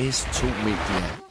S2 Media.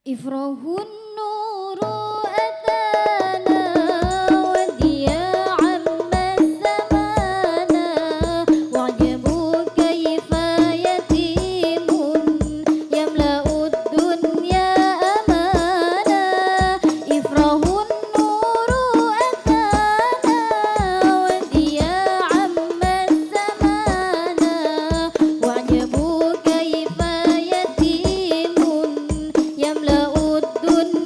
Ifrahun nuru atana wadiya amma zamana wajabu kaifa yatimun yamla'ud dunya amana. Ifrahun nuru atana wadiya amma zamana wajabu kaifa yatimun yamla'ud dunya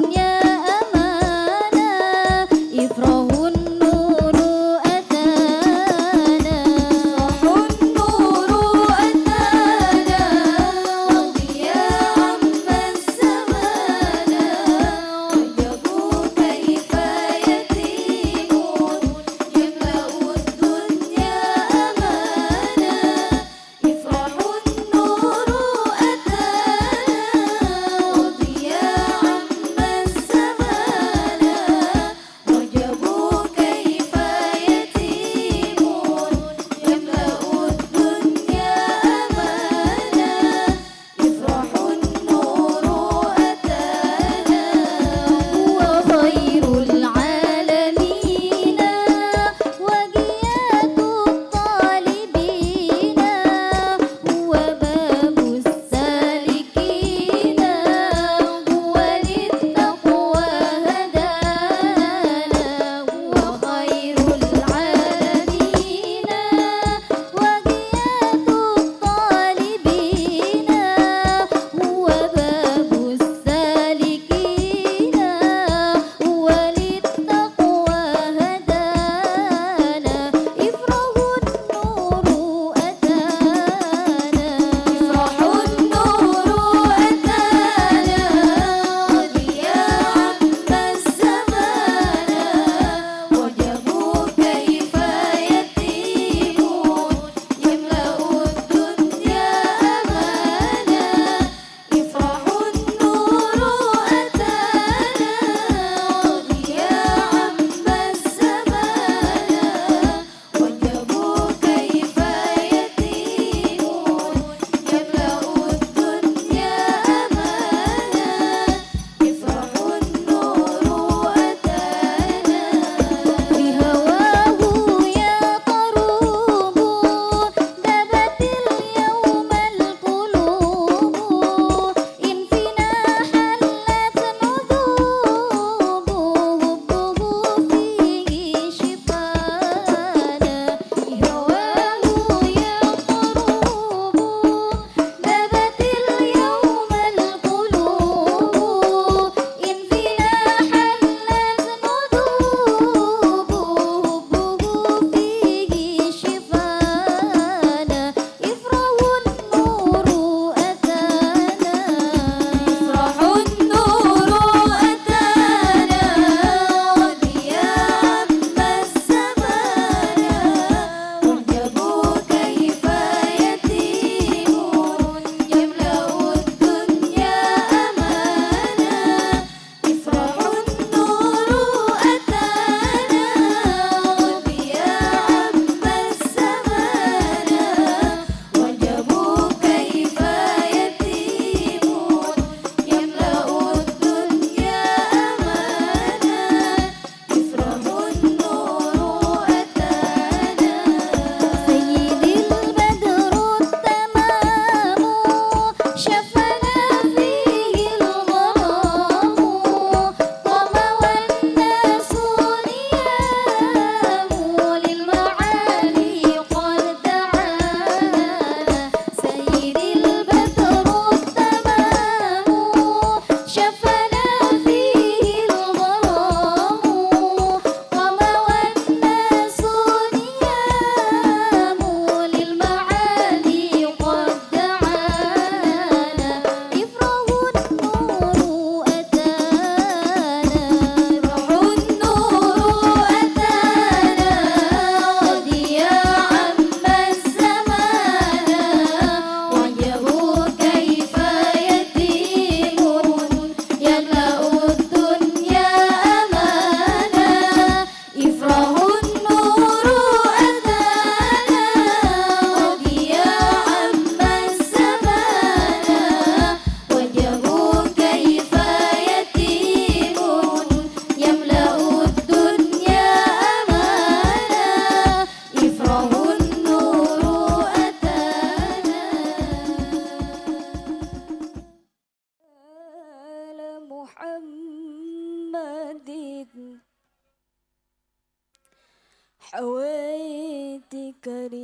حويت كريمة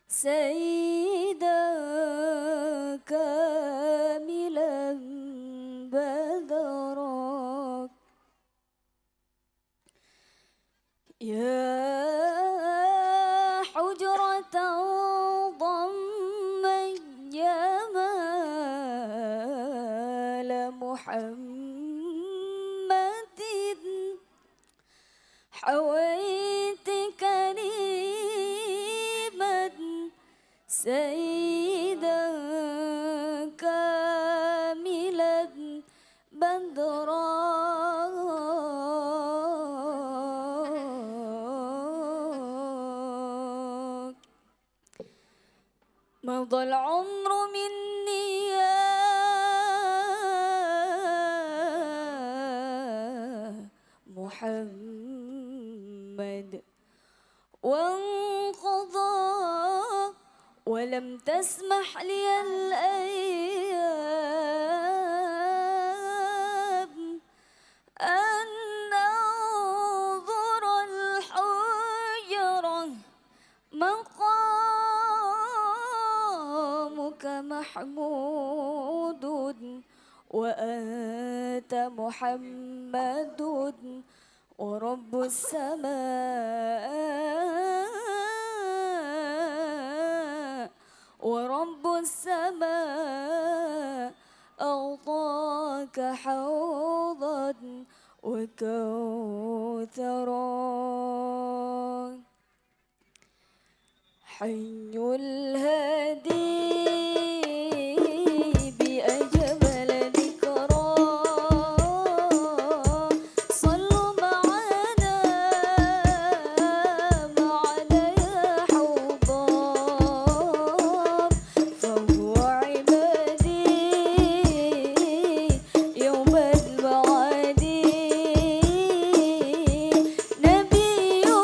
سيدة كاملا بدرك يا حجرة ضم جمال محمد حويت كريمة سيدا كاملا بدرا مضى العمر مني يا محمد وانقضى ولم تسمح لي الأيام أن أنظر الحجرة مقامك محمود وأنت محمد ورب السماء أعطاك حوضا وكوثرا حي الهادي بأجمل ذكرى صلوا معنا يا حضار فهو عبادي يوم المعاد نبينا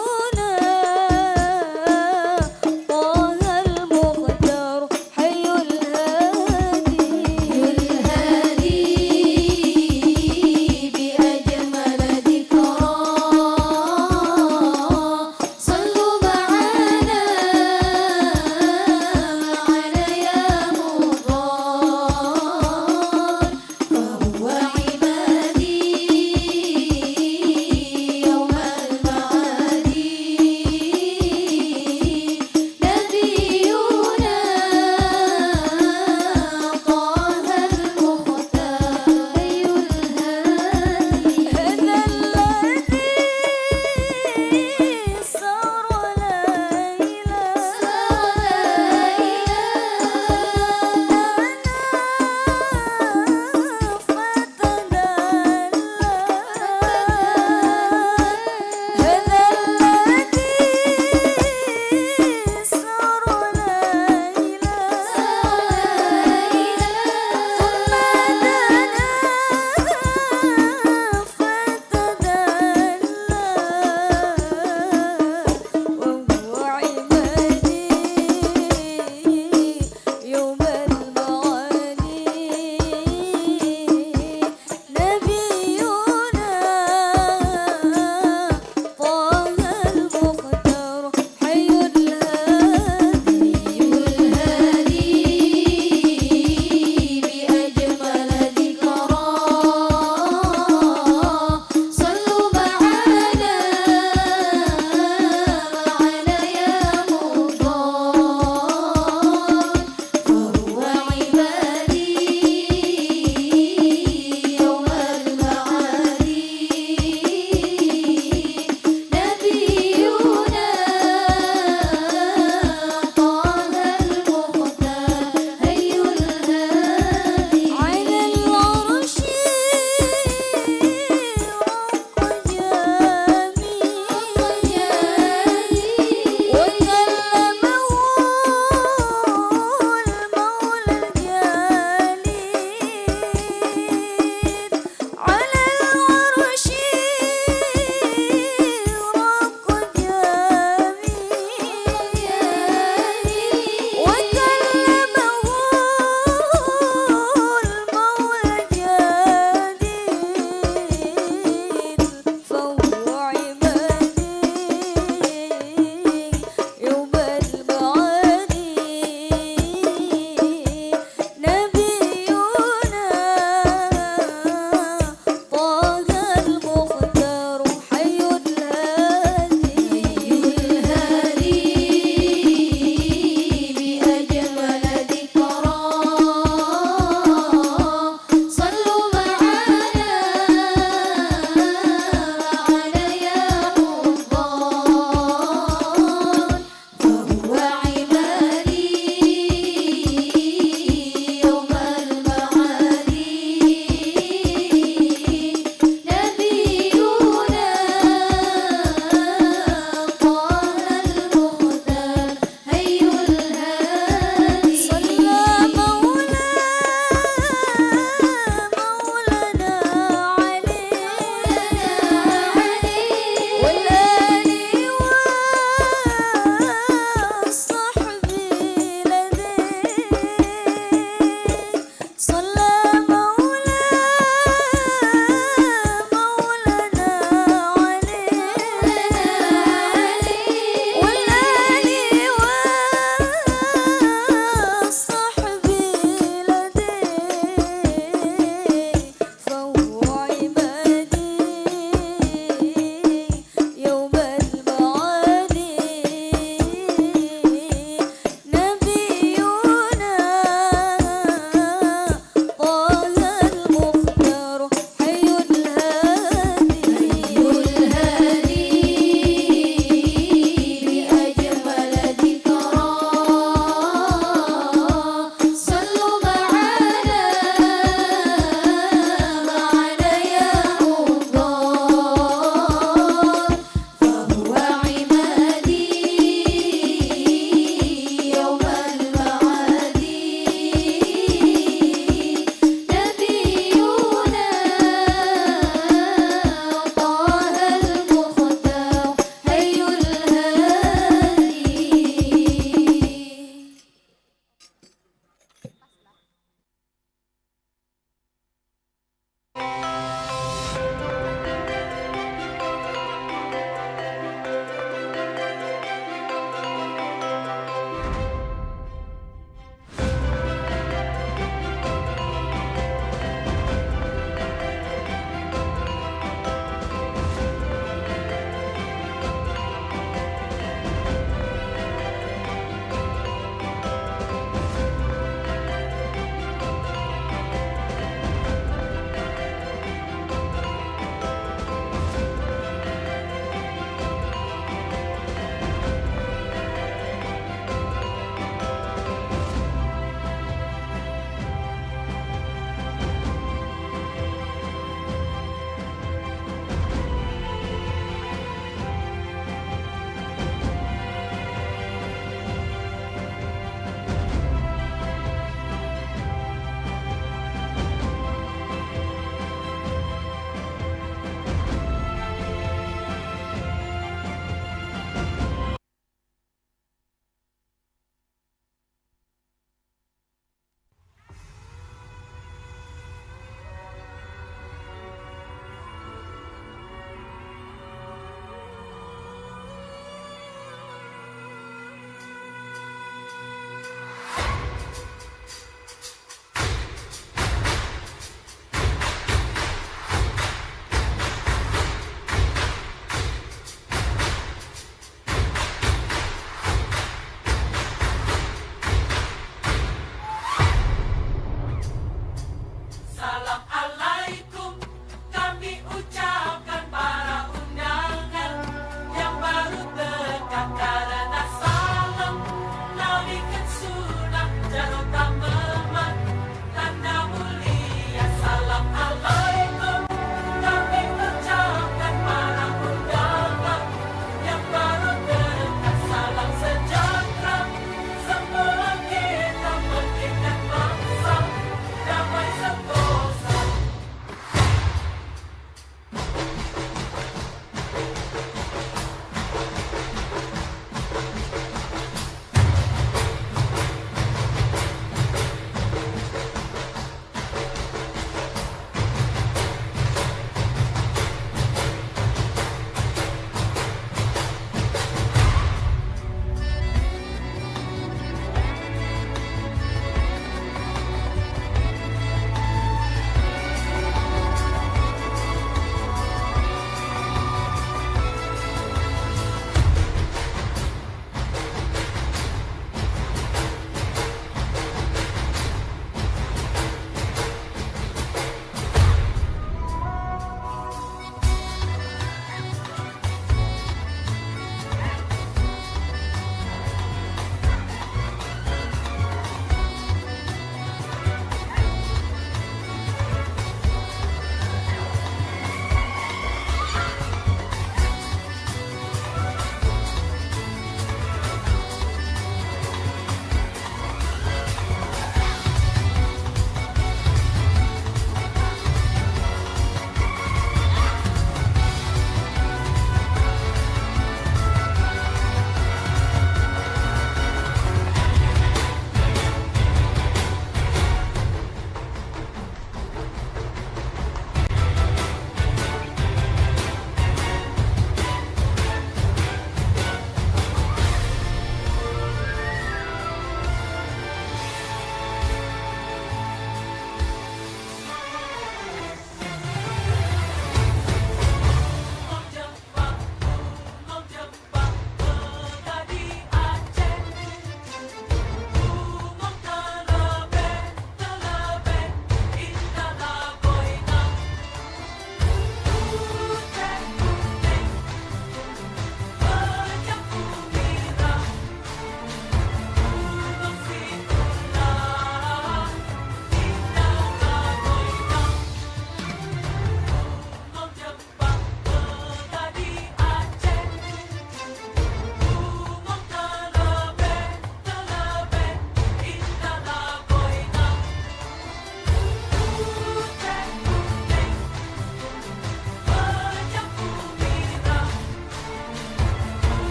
طه المختار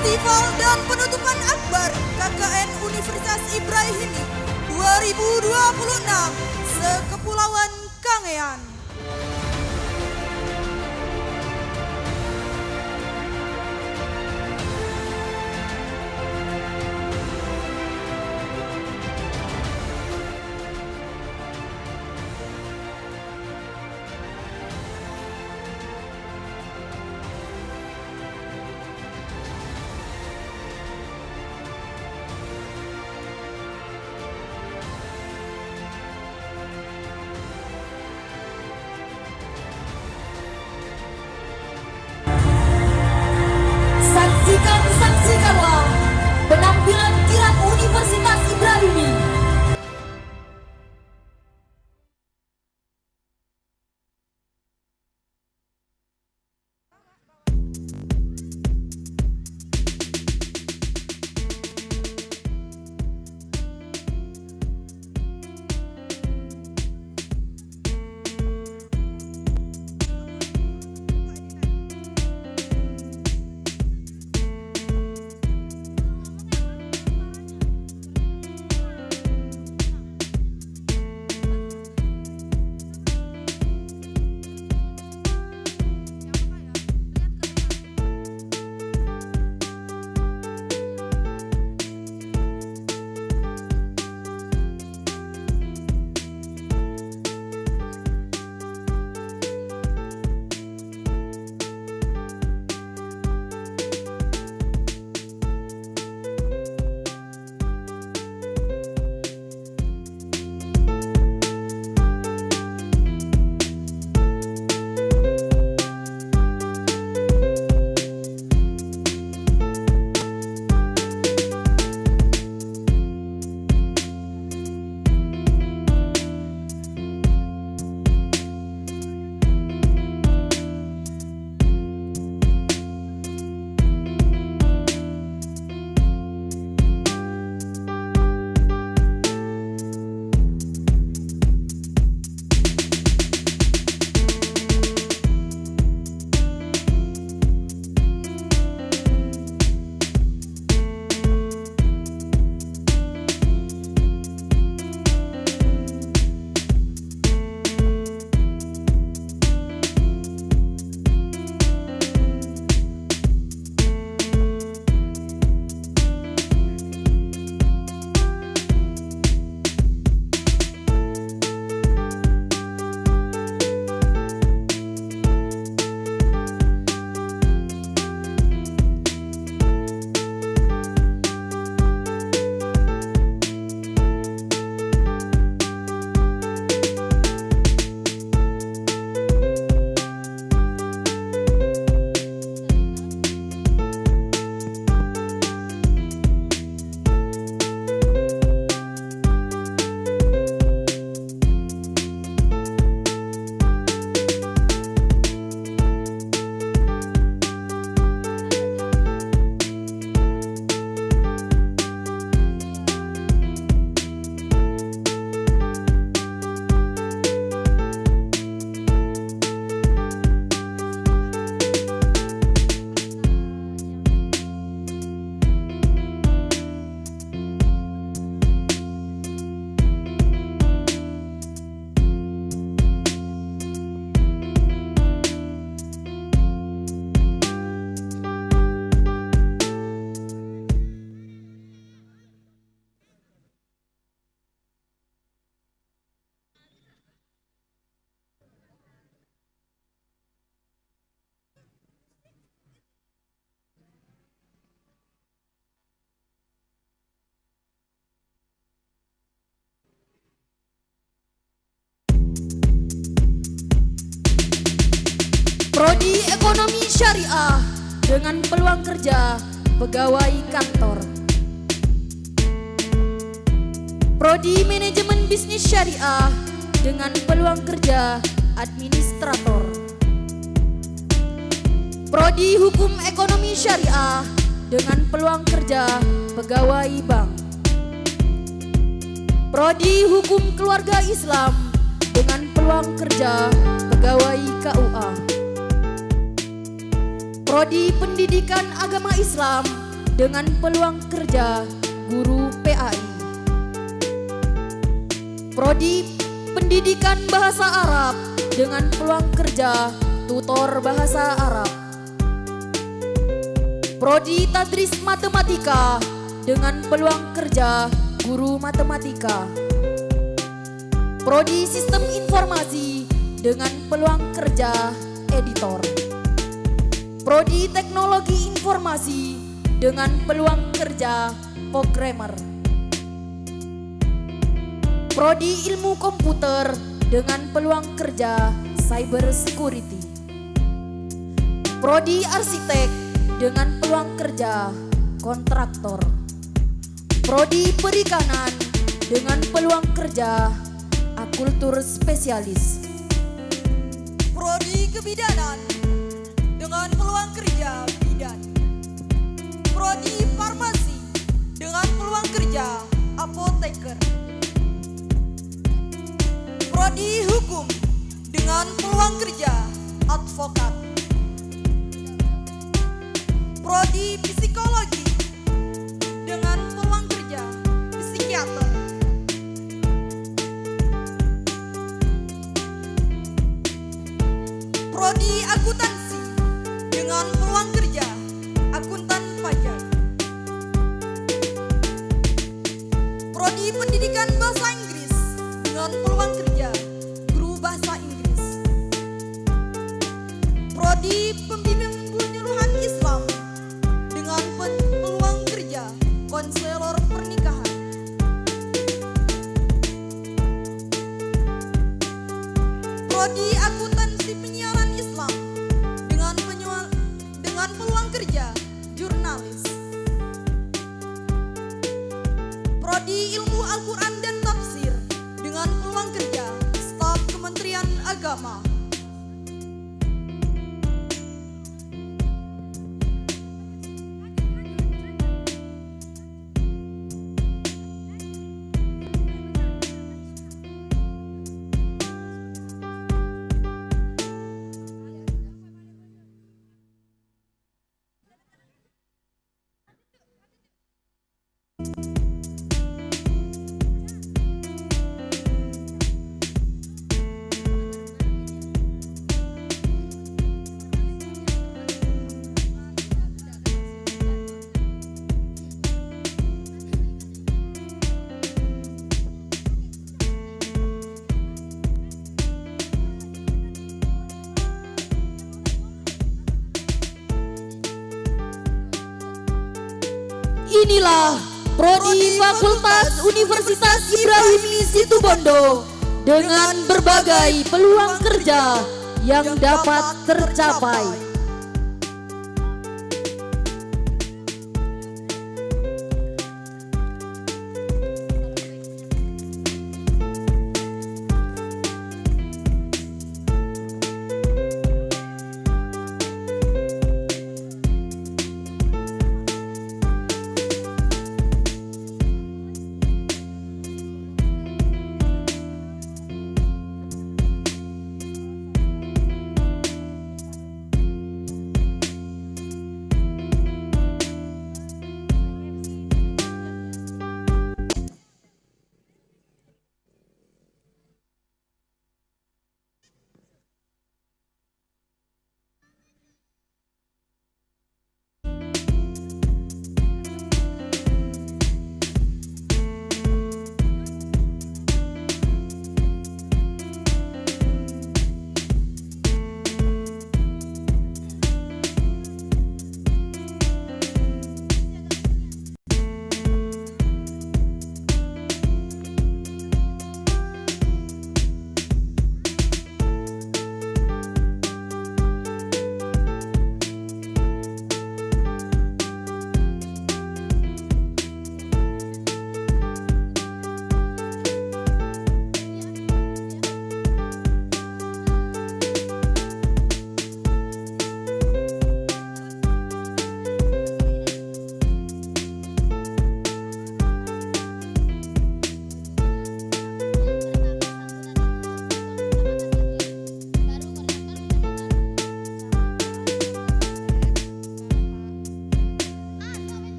Festival dan penutupan akbar KKN Universitas Ibrahimi 2026 Sekepulauan Kangean. Saksikanlah penampilan kirap Universitas Ibrahimi. Prodi Ekonomi Syariah dengan peluang kerja pegawai kantor. Prodi Manajemen Bisnis Syariah dengan peluang kerja administrator. Prodi Hukum Ekonomi Syariah dengan peluang kerja pegawai bank. Prodi Hukum Keluarga Islam dengan peluang kerja pegawai KUA. Prodi Pendidikan Agama Islam dengan peluang kerja guru PAI. Prodi Pendidikan Bahasa Arab dengan peluang kerja tutor bahasa Arab. Prodi Tadris Matematika dengan peluang kerja guru matematika. Prodi Sistem Informasi dengan peluang kerja editor. Prodi Teknologi Informasi dengan peluang kerja programmer. Prodi Ilmu Komputer dengan peluang kerja cyber security. Prodi Arsitek dengan peluang kerja kontraktor. Prodi Perikanan dengan peluang kerja akultur spesialis. Prodi Kebidanan dengan peluang kerja bidan. Prodi Farmasi dengan peluang kerja apoteker. Prodi Hukum dengan peluang kerja advokat. Prodi Psikologi dengan peluang kerja psikiater. Prodi Akuntansi dengan peluang kerja akuntan pajak. Prodi Pendidikan Bahasa Inggris dengan peluang kerja guru bahasa Inggris. Prodi Pembimbing Penyuluhan Islam dengan peluang kerja konselor pernikahan. Prodi Akuntansi Penyiaran Islam dengan peluang kerja jurnalis. Prodi Ilmu Al-Quran dan Tafsir dengan peluang kerja staf Kementerian Agama. Inilah Prodi Fakultas Universitas Ibrahimi Situbondo dengan berbagai peluang kerja yang dapat tercapai.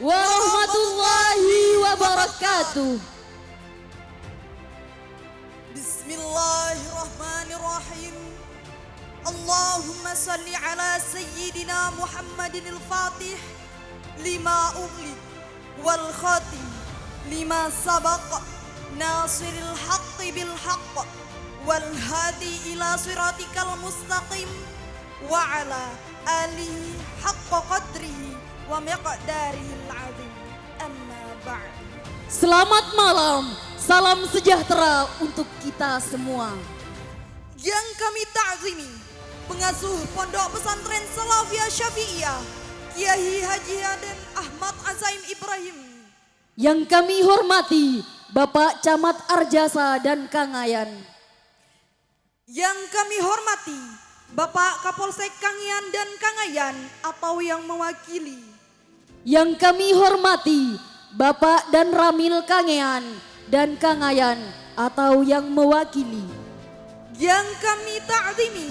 warahmatullahi wabarakatuh. Bismillahirrahmanirrahim. Allahumma salli ala sayyidina Muhammadin al-Fatih lima ughliq wal khatim lima sabaq nasiril haqqi bil haqq wal hadi ila siratikal mustaqim wa ala alihi haqqa qadrihi wa miqdarihil azim. Amma ba'd. Selamat malam, salam sejahtera untuk kita semua. Yang kami ta'zimi, pengasuh Pondok Pesantren Salafiyah Syafi'iyah, Kiai Haji Haden Ahmad Azaim Ibrahim. Yang kami hormati, Bapak Camat Arjasa dan Kangayan. Yang kami hormati, Bapak Kapolsek Kangian dan Kangayan atau yang mewakili. Yang kami hormati, Bapak dan Ramil Kangean dan Kangayan atau yang mewakili. Yang kami ta'zimi,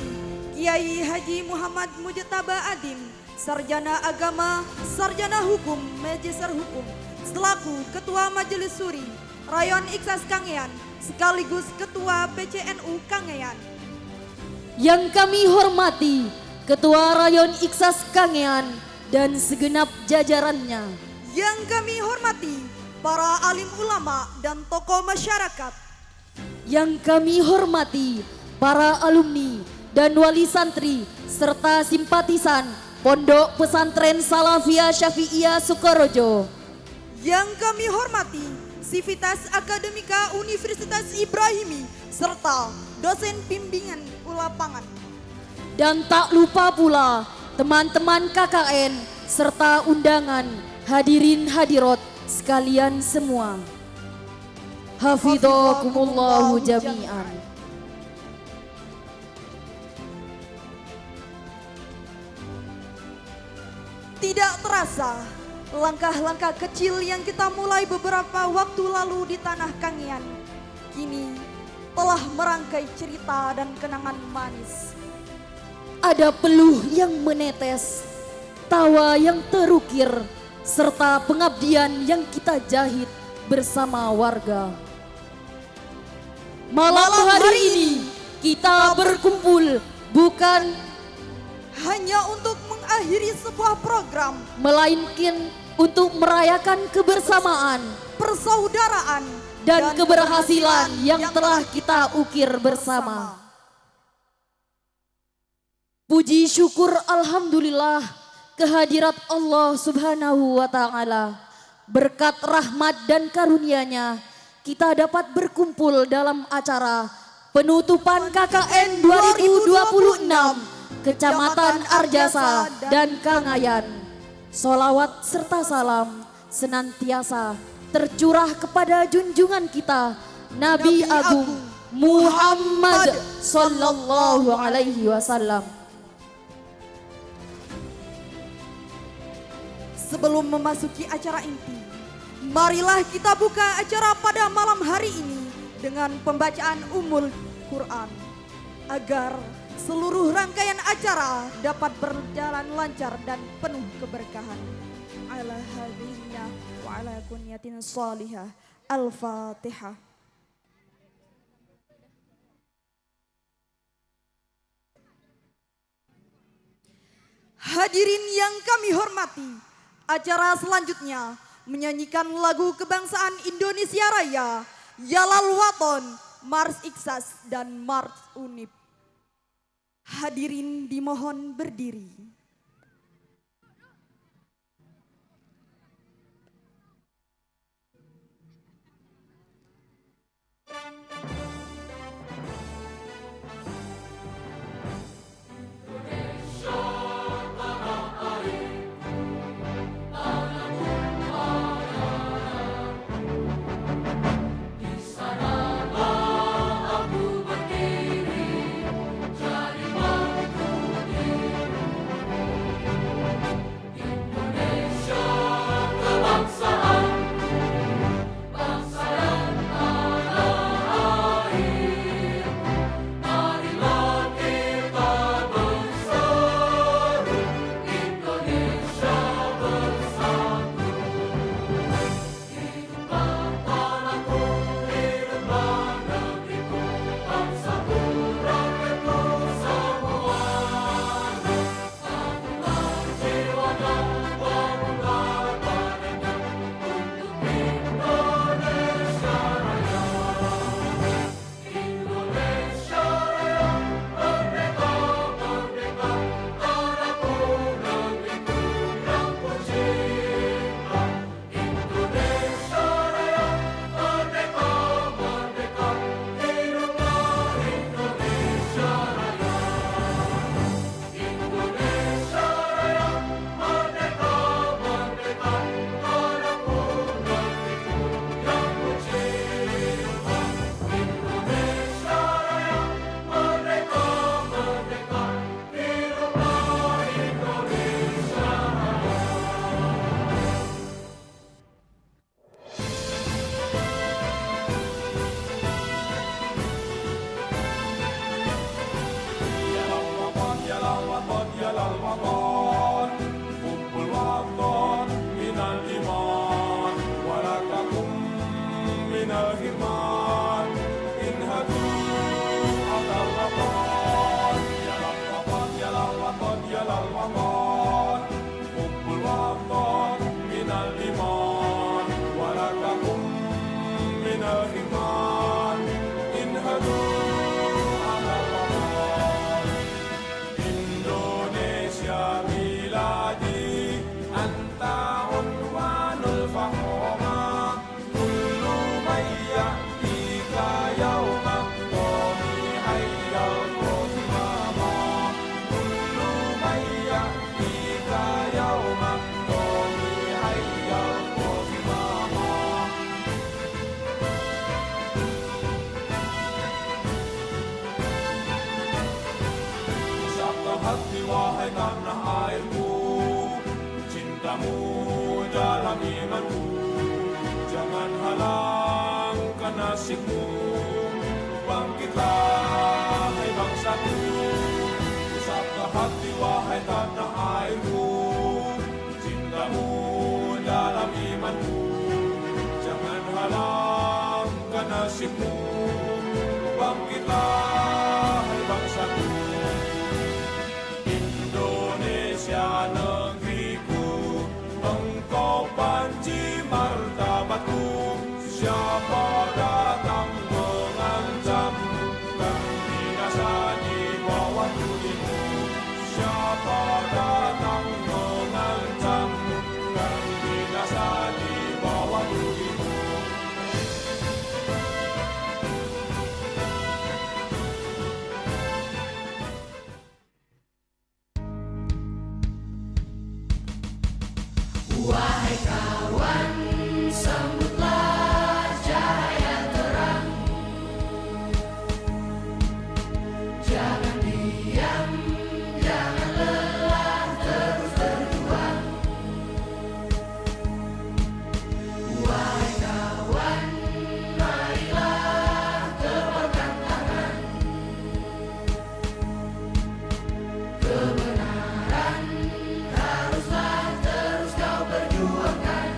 Kiai Haji Muhammad Mujtaba Adim, Sarjana Agama, Sarjana Hukum, Magister Hukum, selaku Ketua Majelis Suri, Rayon Iksas Kangean, sekaligus Ketua PCNU Kangean. Yang kami hormati, Ketua Rayon Iksas Kangean dan segenap jajarannya. Yang kami hormati, para alim ulama dan tokoh masyarakat. Yang kami hormati, para alumni dan wali santri serta simpatisan Pondok Pesantren Salafiyah Syafi'iyah Sukorejo. Yang kami hormati, Sivitas Akademika Universitas Ibrahimi serta dosen bimbingan lapangan. Dan tak lupa pula teman-teman KKN serta undangan hadirin hadirat sekalian semua. Hafidhakumullahu jami'an. Tidak terasa, langkah-langkah kecil yang kita mulai beberapa waktu lalu di tanah Kangean kini telah merangkai cerita dan kenangan manis. Ada peluh yang menetes, tawa yang terukir, serta pengabdian yang kita jahit bersama warga. Malam hari ini kita berkumpul bukan hanya untuk mengakhiri sebuah program, melainkan untuk merayakan kebersamaan, persaudaraan, dan keberhasilan yang telah kita ukir bersama. Puji syukur alhamdulillah kehadirat Allah Subhanahu wa taala. Berkat rahmat dan karunia-Nya kita dapat berkumpul dalam acara penutupan KKN 2026 Kecamatan Arjasa dan Kangayan. Solawat serta salam senantiasa tercurah kepada junjungan kita Nabi Agung Muhammad sallallahu alaihi wasallam. Sebelum memasuki acara inti, marilah kita buka acara pada malam hari ini dengan pembacaan Ummul Quran agar seluruh rangkaian acara dapat berjalan lancar dan penuh keberkahan. Ala hadhihi wa ala kunyatin salihah. Al-Fatihah. Hadirin yang kami hormati, acara selanjutnya menyanyikan lagu kebangsaan Indonesia Raya, Yalal Waton, Mars Iksas dan Mars Unip. Hadirin dimohon berdiri. Cintamu dalam imanmu, jangan halangkan nasibmu. Bangkitlah hai bangsaku, usapkan hati wahai tanah airku. Cintamu dalam imanmu, jangan halangkan nasibmu. Bangkitlah hai bangsaku, Indonesia negeriku, engkau panji martabatku. Siapa datang mengancam, kan binasa di bawah tulimu. Siapa datang mengancam, kan binasa di bawah tulimu. Wahai kawan, sambutlah cahaya terang. Jangan diam, jangan lelah, terus berjuang. Wahai kawan, marilah kebalkan tangan. Kebenaran haruslah terus kau perjuangkan.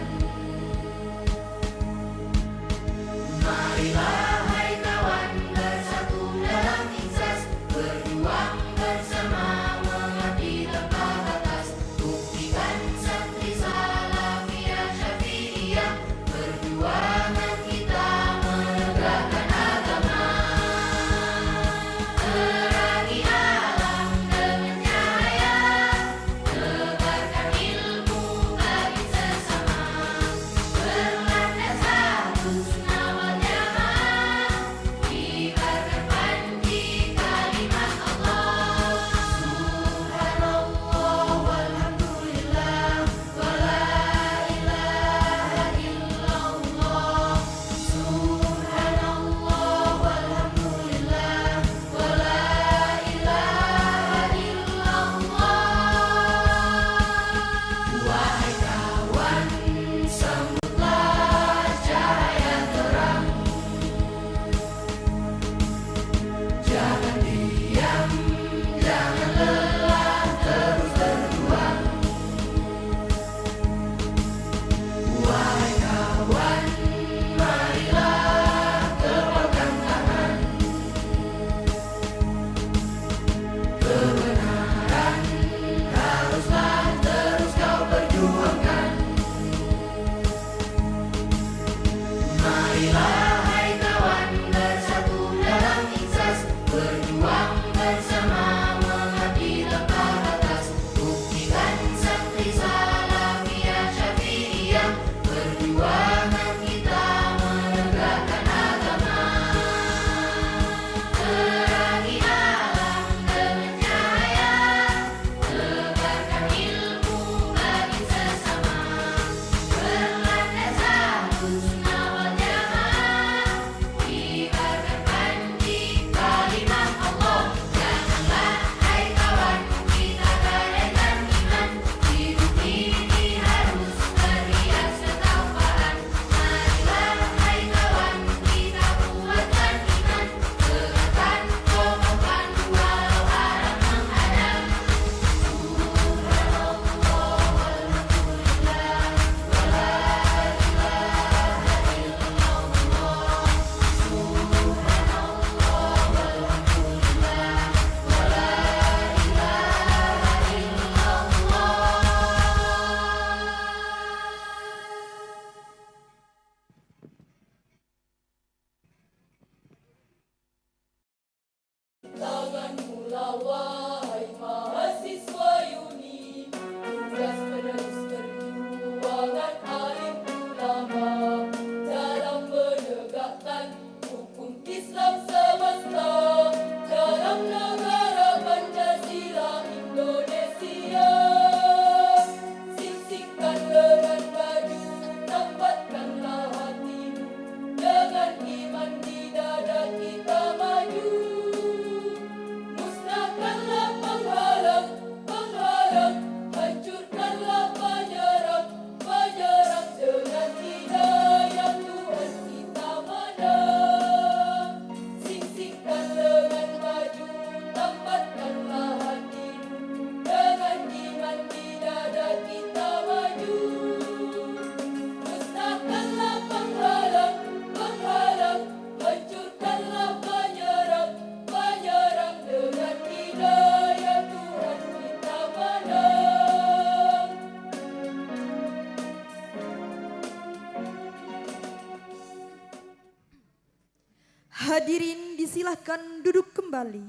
Hadirin disilahkan duduk kembali.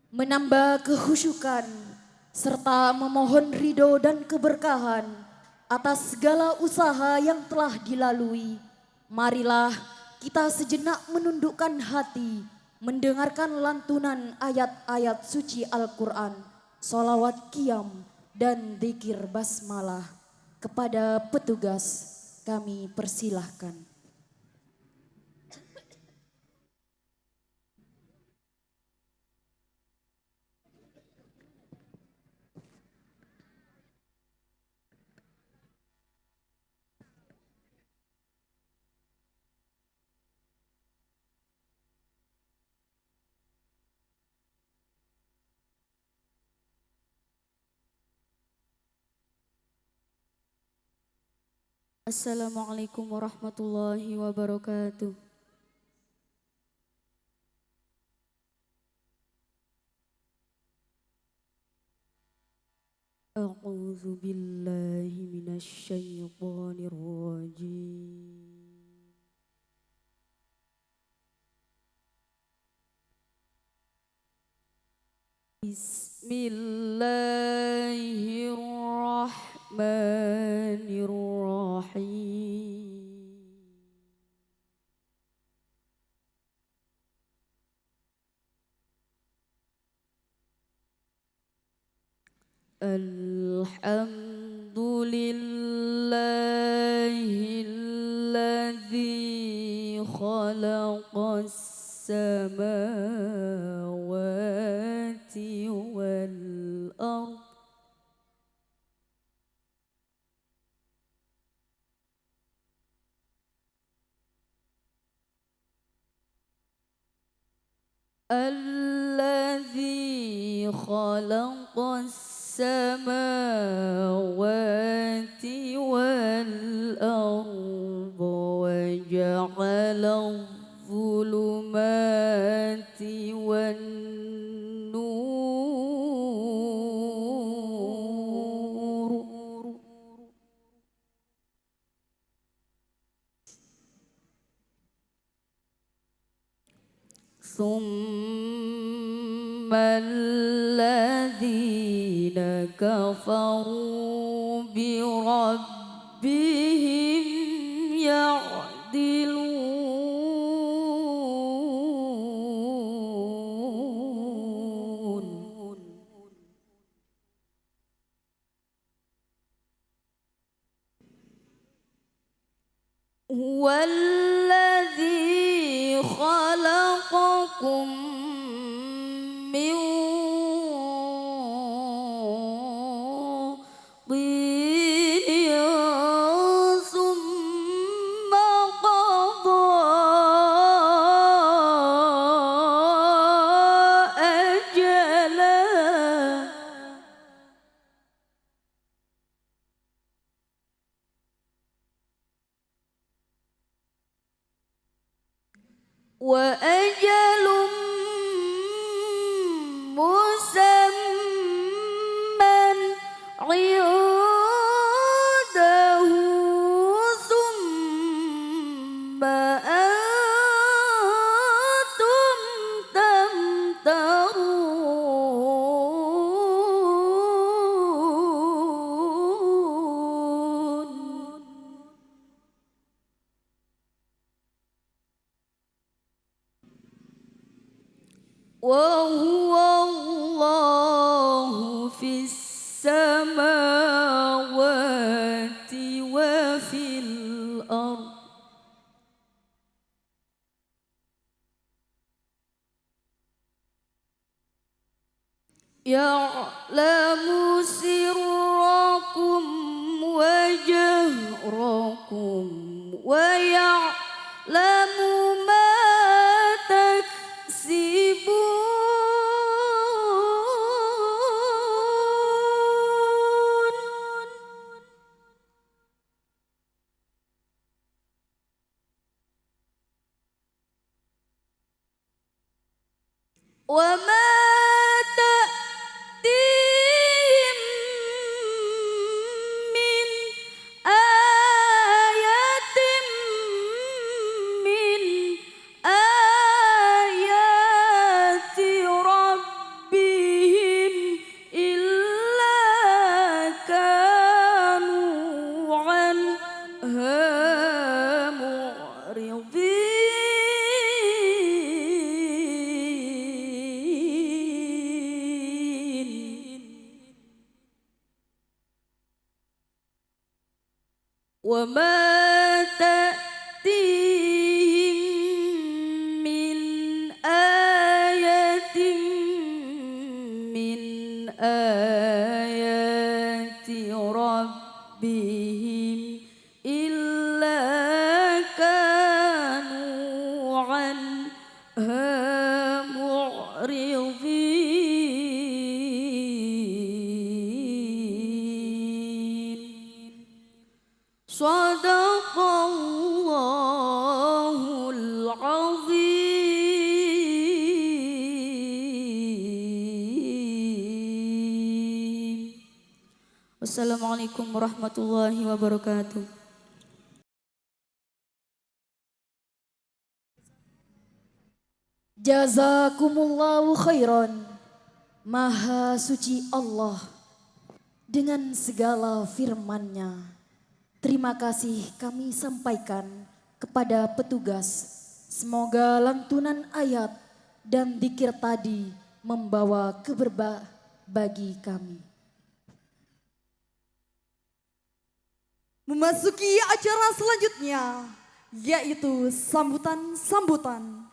Menambah kehusyukan serta memohon ridho dan keberkahan atas segala usaha yang telah dilalui. Marilah kita sejenak menundukkan hati, mendengarkan lantunan ayat-ayat suci Al-Quran, sholawat qiyam dan dzikir basmalah. Kepada petugas kami persilahkan. Assalamualaikum warahmatullahi wabarakatuh. A'udzu billahi minasyaitonir rajim. Bismillahirrahmanirrahim. Alhamdulillahilladzi khalaqas samawati wal ardh. الذي خلق السماوات والأرض وجعل الظلمات والنور ثم الذين كفروا بربهم يعدلون هو الذي خلقكم من طين ثم قضى أجلا وأجل مسمى عنده ثم أنتم تمترون وهو الله في السماوات وفي الأرض يعلم سركم وجهركم ويعلم ما تكسبون وما تأتيهم من وما تأتيهم من آية من آيات ربهم إلا كانوا عنها معرضين صدق الله العظيم. Wassalamualaikum warahmatullahi wabarakatuh. Jazakumullahu khairan. Maha suci Allah dengan segala firman-Nya. Terima kasih kami sampaikan kepada petugas. Semoga lantunan ayat dan dzikir tadi membawa keberkah bagi kami. Memasuki acara selanjutnya, yaitu sambutan-sambutan.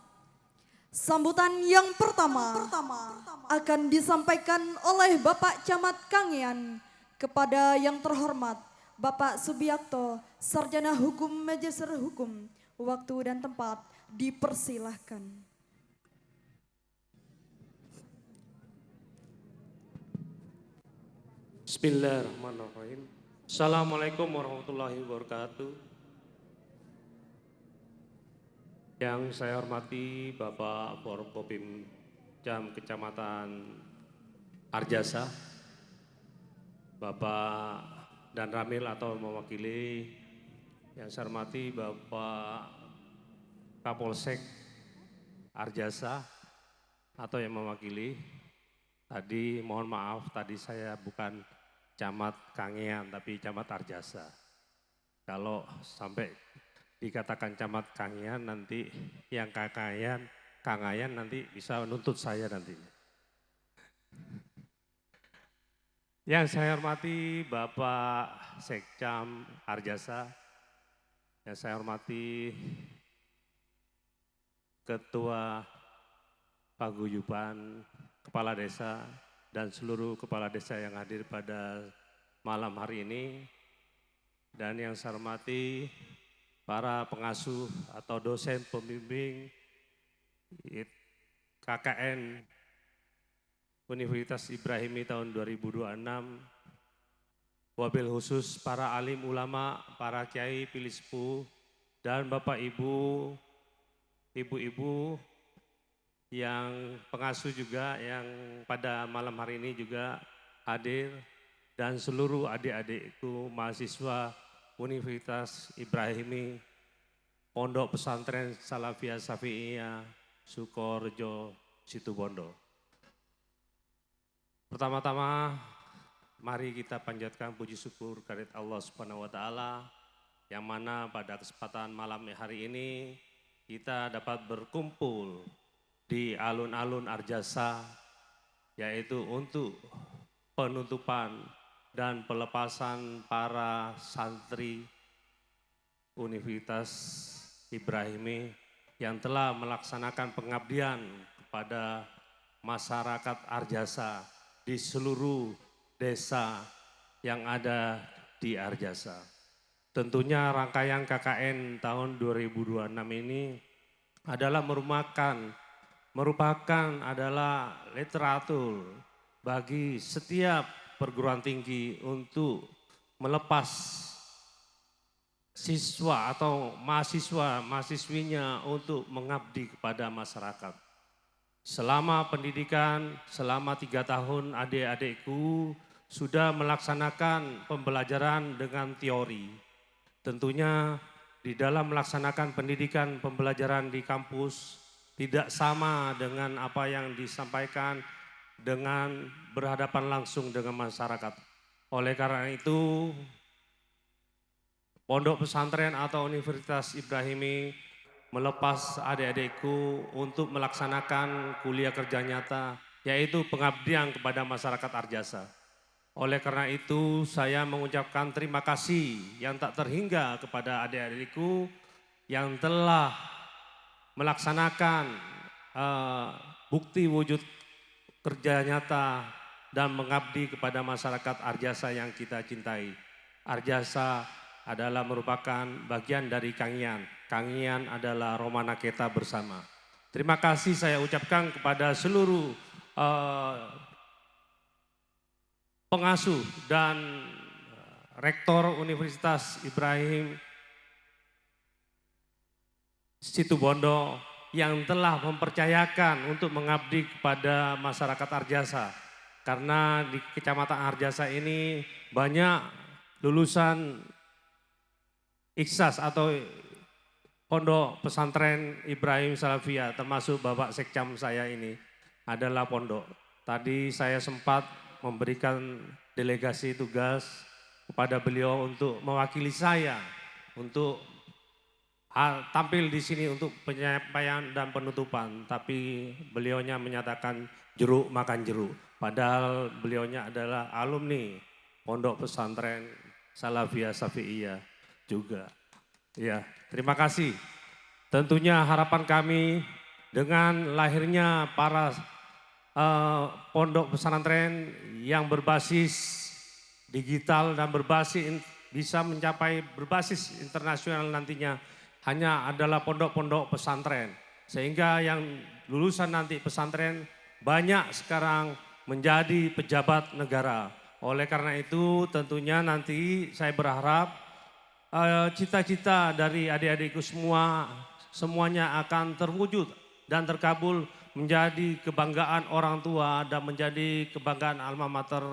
Sambutan yang pertama akan disampaikan oleh Bapak Camat Kangean kepada yang terhormat Bapak Subiakto, Sarjana Hukum Magister Hukum. Waktu dan tempat dipersilahkan. Bismillahirrahmanirrahim. Assalamualaikum warahmatullahi wabarakatuh. Yang saya hormati Bapak Forkopim Jam Kecamatan Arjasa, Bapak dan Ramil atau mewakili, yang saya hormati Bapak Kapolsek Arjasa atau yang mewakili. Tadi mohon maaf, tadi saya bukan Camat Kangean tapi Camat Arjasa. Kalau sampai dikatakan Camat Kangean nanti yang Kangayan nanti bisa menuntut saya nanti. Yang saya hormati Bapak Sekcam Arjasa, yang saya hormati Ketua Paguyuban, Kepala Desa, dan seluruh Kepala Desa yang hadir pada malam hari ini. Dan yang saya hormati para pengasuh atau dosen pembimbing KKN Universitas Ibrahimi tahun 2026, wabil khusus para alim ulama, para kiai pilih sepuh, dan Bapak Ibu, Ibu-ibu yang pengasuh juga yang pada malam hari ini juga hadir, dan seluruh adik-adikku mahasiswa Universitas Ibrahimi Pondok Pesantren Salafiyah Syafi'iyah Sukorejo Situbondo. Pertama-tama mari kita panjatkan puji syukur kehadirat Allah Subhanahu wa taala yang mana pada kesempatan malam hari ini kita dapat berkumpul di alun-alun Arjasa, yaitu untuk penutupan dan pelepasan para santri Universitas Ibrahimi yang telah melaksanakan pengabdian kepada masyarakat Arjasa di seluruh desa yang ada di Arjasa. Tentunya rangkaian KKN tahun 2026 ini adalah merupakan adalah literatur bagi setiap perguruan tinggi untuk melepas siswa atau mahasiswinya untuk mengabdi kepada masyarakat. Selama pendidikan, selama 3 tahun adik-adikku sudah melaksanakan pembelajaran dengan teori. Tentunya di dalam melaksanakan pendidikan pembelajaran di kampus tidak sama dengan apa yang disampaikan dengan berhadapan langsung dengan masyarakat. Oleh karena itu, Pondok Pesantren atau Universitas Ibrahimi melepas adik-adikku untuk melaksanakan kuliah kerja nyata, yaitu pengabdian kepada masyarakat Arjasa. Oleh karena itu saya mengucapkan terima kasih yang tak terhingga kepada adik-adikku yang telah melaksanakan bukti wujud kerja nyata dan mengabdi kepada masyarakat Arjasa yang kita cintai. Arjasa adalah merupakan bagian dari Kangian. Kangian adalah Romana Keta bersama. Terima kasih saya ucapkan kepada seluruh pengasuh dan rektor Universitas Ibrahim Situbondo yang telah mempercayakan untuk mengabdi kepada masyarakat Arjasa. Karena di Kecamatan Arjasa ini banyak lulusan IKSAS atau Pondok Pesantren Ibrahim Salafiyah, termasuk Bapak Sekcam saya ini adalah pondok. Tadi saya sempat memberikan delegasi tugas kepada beliau untuk mewakili saya untuk tampil di sini untuk penyampaian dan penutupan, tapi beliaunya menyatakan jeruk makan jeruk. Padahal beliaunya adalah alumni Pondok Pesantren Salafiyah Syafi'iyah juga. Ya, terima kasih. Tentunya harapan kami dengan lahirnya para pondok pesantren yang berbasis digital dan bisa mencapai berbasis internasional nantinya hanya adalah pondok-pondok pesantren. Sehingga yang lulusan nanti pesantren banyak sekarang menjadi pejabat negara. Oleh karena itu tentunya nanti saya berharap cita-cita dari adik-adikku semuanya akan terwujud dan terkabul menjadi kebanggaan orang tua dan menjadi kebanggaan alma mater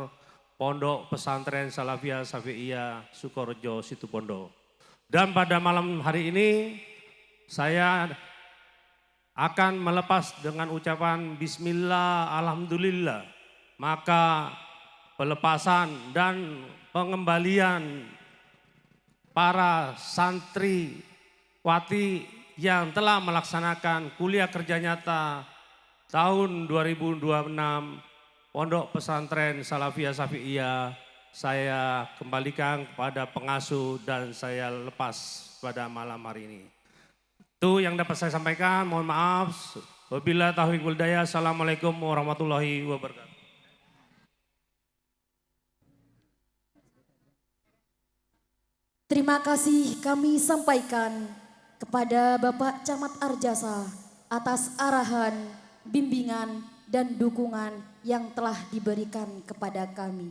Pondok Pesantren Salafiyah Syafi'iyah Sukorejo Situbondo. Dan pada malam hari ini saya akan melepas dengan ucapan Bismillah Alhamdulillah. Maka pelepasan dan pengembalian para santriwati yang telah melaksanakan kuliah kerja nyata tahun 2026 Pondok Pesantren Salafiyah Syafi'iyah saya kembalikan kepada pengasuh dan saya lepas pada malam hari ini. Itu yang dapat saya sampaikan, mohon maaf. Wabillahi taufiq wal hidayah. Assalamualaikum warahmatullahi wabarakatuh. Terima kasih kami sampaikan kepada Bapak Camat Arjasa atas arahan, bimbingan, dan dukungan yang telah diberikan kepada kami.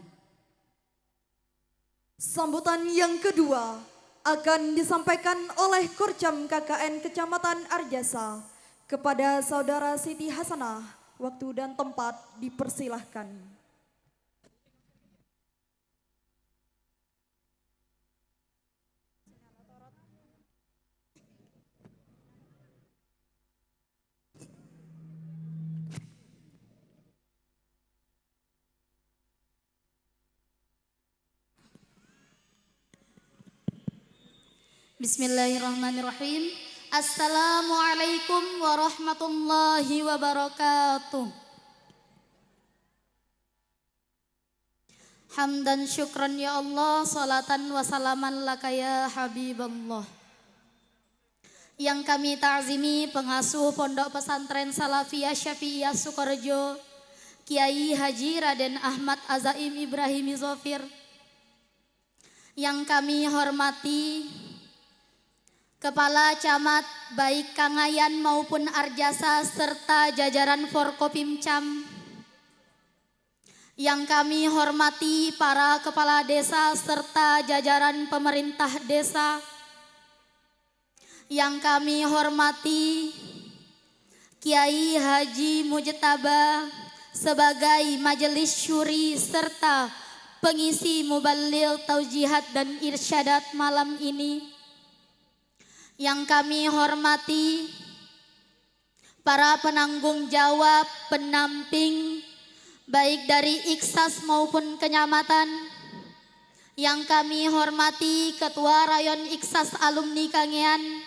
Sambutan yang kedua akan disampaikan oleh Korcam KKN Kecamatan Arjasa kepada Saudara Siti Hasanah. Waktu dan tempat dipersilahkan. Bismillahirrahmanirrahim. Assalamualaikum warahmatullahi wabarakatuh. Hamdan syukran ya Allah, salatan wa salaman laka ya Habiballah. Yang kami ta'zimi pengasuh Pondok Pesantren Salafiyah Syafi'iyah Sukorejo, Kiai Haji Raden Ahmad Azaim Ibrahim Zofir. Yang kami hormati Kepala Camat baik Kangayan maupun Arjasa serta jajaran Forkopimcam. Yang kami hormati para kepala desa serta jajaran pemerintah desa. Yang kami hormati Kiai Haji Mujtaba sebagai majelis syuri serta pengisi mubalil taujihat dan irsyadat malam ini. Yang kami hormati para penanggung jawab, pendamping baik dari IKSAS maupun Kenyamatan. Yang kami hormati Ketua Rayon IKSAS Alumni Kangean,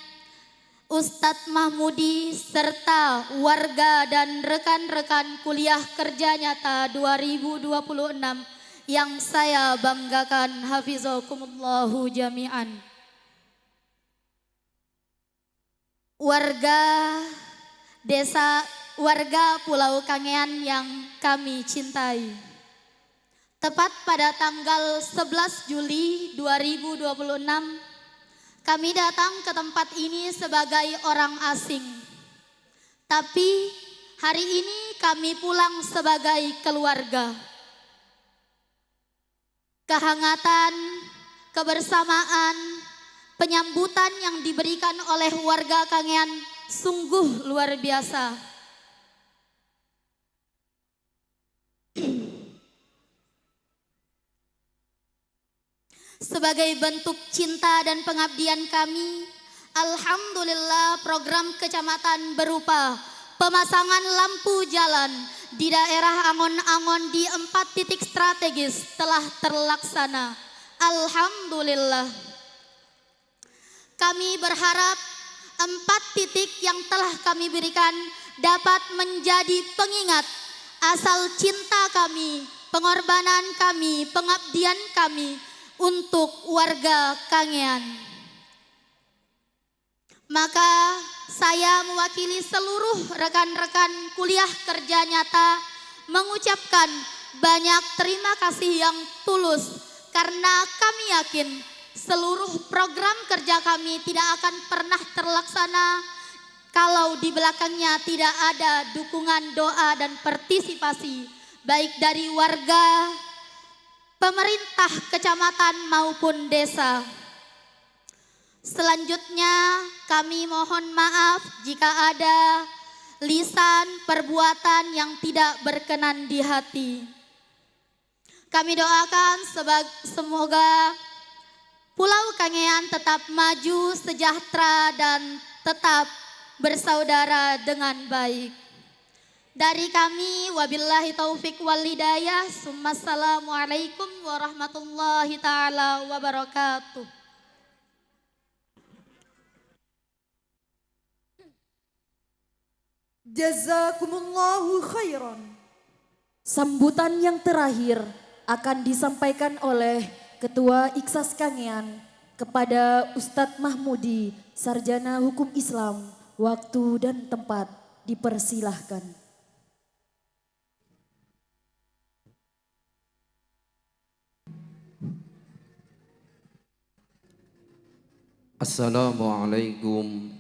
Ustadz Mahmudi serta warga dan rekan-rekan kuliah kerja nyata 2026 yang saya banggakan, hafizakumullahu jami'an. Warga Pulau Kangean yang kami cintai. Tepat pada tanggal 11 Juli 2026, kami datang ke tempat ini sebagai orang asing. Tapi hari ini kami pulang sebagai keluarga. Kehangatan, kebersamaan, penyambutan yang diberikan oleh warga Kangean sungguh luar biasa. Sebagai bentuk cinta dan pengabdian kami, alhamdulillah program kecamatan berupa pemasangan lampu jalan di daerah Angon-Angon di 4 titik strategis telah terlaksana. Alhamdulillah. Kami berharap 4 titik yang telah kami berikan dapat menjadi pengingat asal cinta kami, pengorbanan kami, pengabdian kami untuk warga Kangean. Maka saya mewakili seluruh rekan-rekan kuliah kerja nyata mengucapkan banyak terima kasih yang tulus karena kami yakin seluruh program kerja kami tidak akan pernah terlaksana kalau di belakangnya tidak ada dukungan doa dan partisipasi baik dari warga, pemerintah kecamatan maupun desa. Selanjutnya kami mohon maaf jika ada lisan perbuatan yang tidak berkenan di hati. Kami doakan semoga Pulau Kangean tetap maju, sejahtera dan tetap bersaudara dengan baik. Dari kami wabillahi taufik wal hidayah. Assalamualaikum warahmatullahi taala wabarakatuh. Jazakumullahu khairan. Sambutan yang terakhir akan disampaikan oleh Ketua Iksas Kangean kepada Ustadz Mahmudi, Sarjana Hukum Islam. Waktu dan tempat dipersilahkan. Assalamualaikum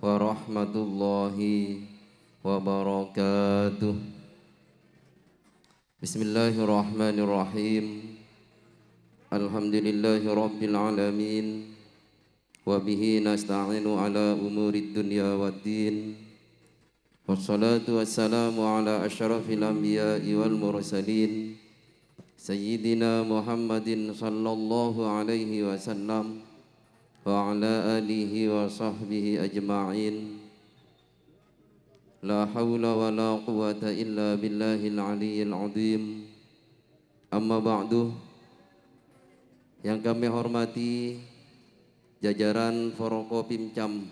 warahmatullahi wabarakatuh. Bismillahirrahmanirrahim. Alhamdulillahi rabbil alamin. Wa bihi nasta'inu ala umurid dunya waddin. Wassalatu wassalamu ala asyrafil anbiya'i wal mursalin. Sayyidina Muhammadin sallallahu alaihi wasallam wa ala alihi wa sahbihi ajma'in. La hawla wa la quwata illa billahil aliyyil azim. Amma ba'du. Yang kami hormati jajaran Forkopimcam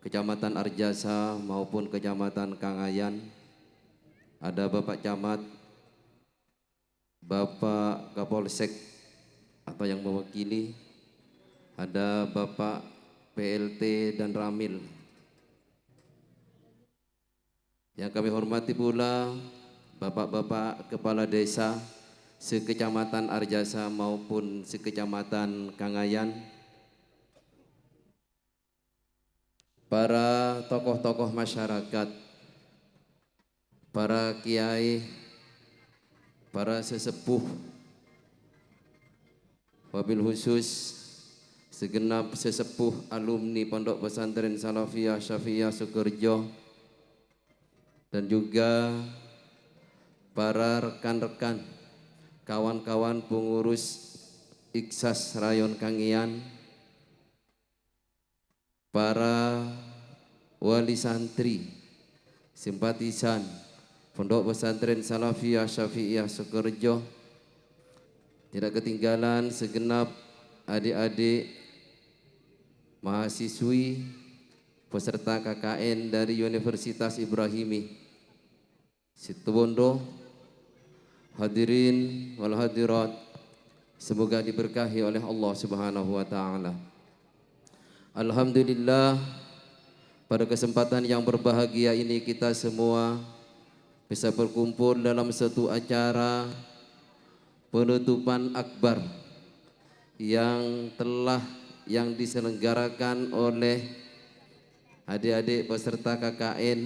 Kecamatan Arjasa maupun Kecamatan Kangayan. Ada Bapak Camat, Bapak Kapolsek atau yang mewakili, ada Bapak PLT dan Ramil. Yang kami hormati pula Bapak-bapak Kepala Desa sekecamatan Arjasa maupun sekecamatan Kangayan, para tokoh-tokoh masyarakat, para kiai, para sesepuh, wabil khusus segenap sesepuh alumni Pondok Pesantren Salafiyah Syafi'iyah Sukorejo, dan juga para rekan-rekan, kawan-kawan pengurus Iksas Rayon Kangean, para wali santri, simpatisan Pondok Pesantren Salafiyah Syafi'iyah Sukorejo, tidak ketinggalan segenap adik-adik mahasiswi peserta KKN dari Universitas Ibrahimi Situbondo hadirin wal hadirat, semoga diberkahi oleh Allah Subhanahu wa taala. Alhamdulillah, pada kesempatan yang berbahagia ini kita semua bisa berkumpul dalam satu acara penutupan akbar yang diselenggarakan oleh adik-adik peserta KKN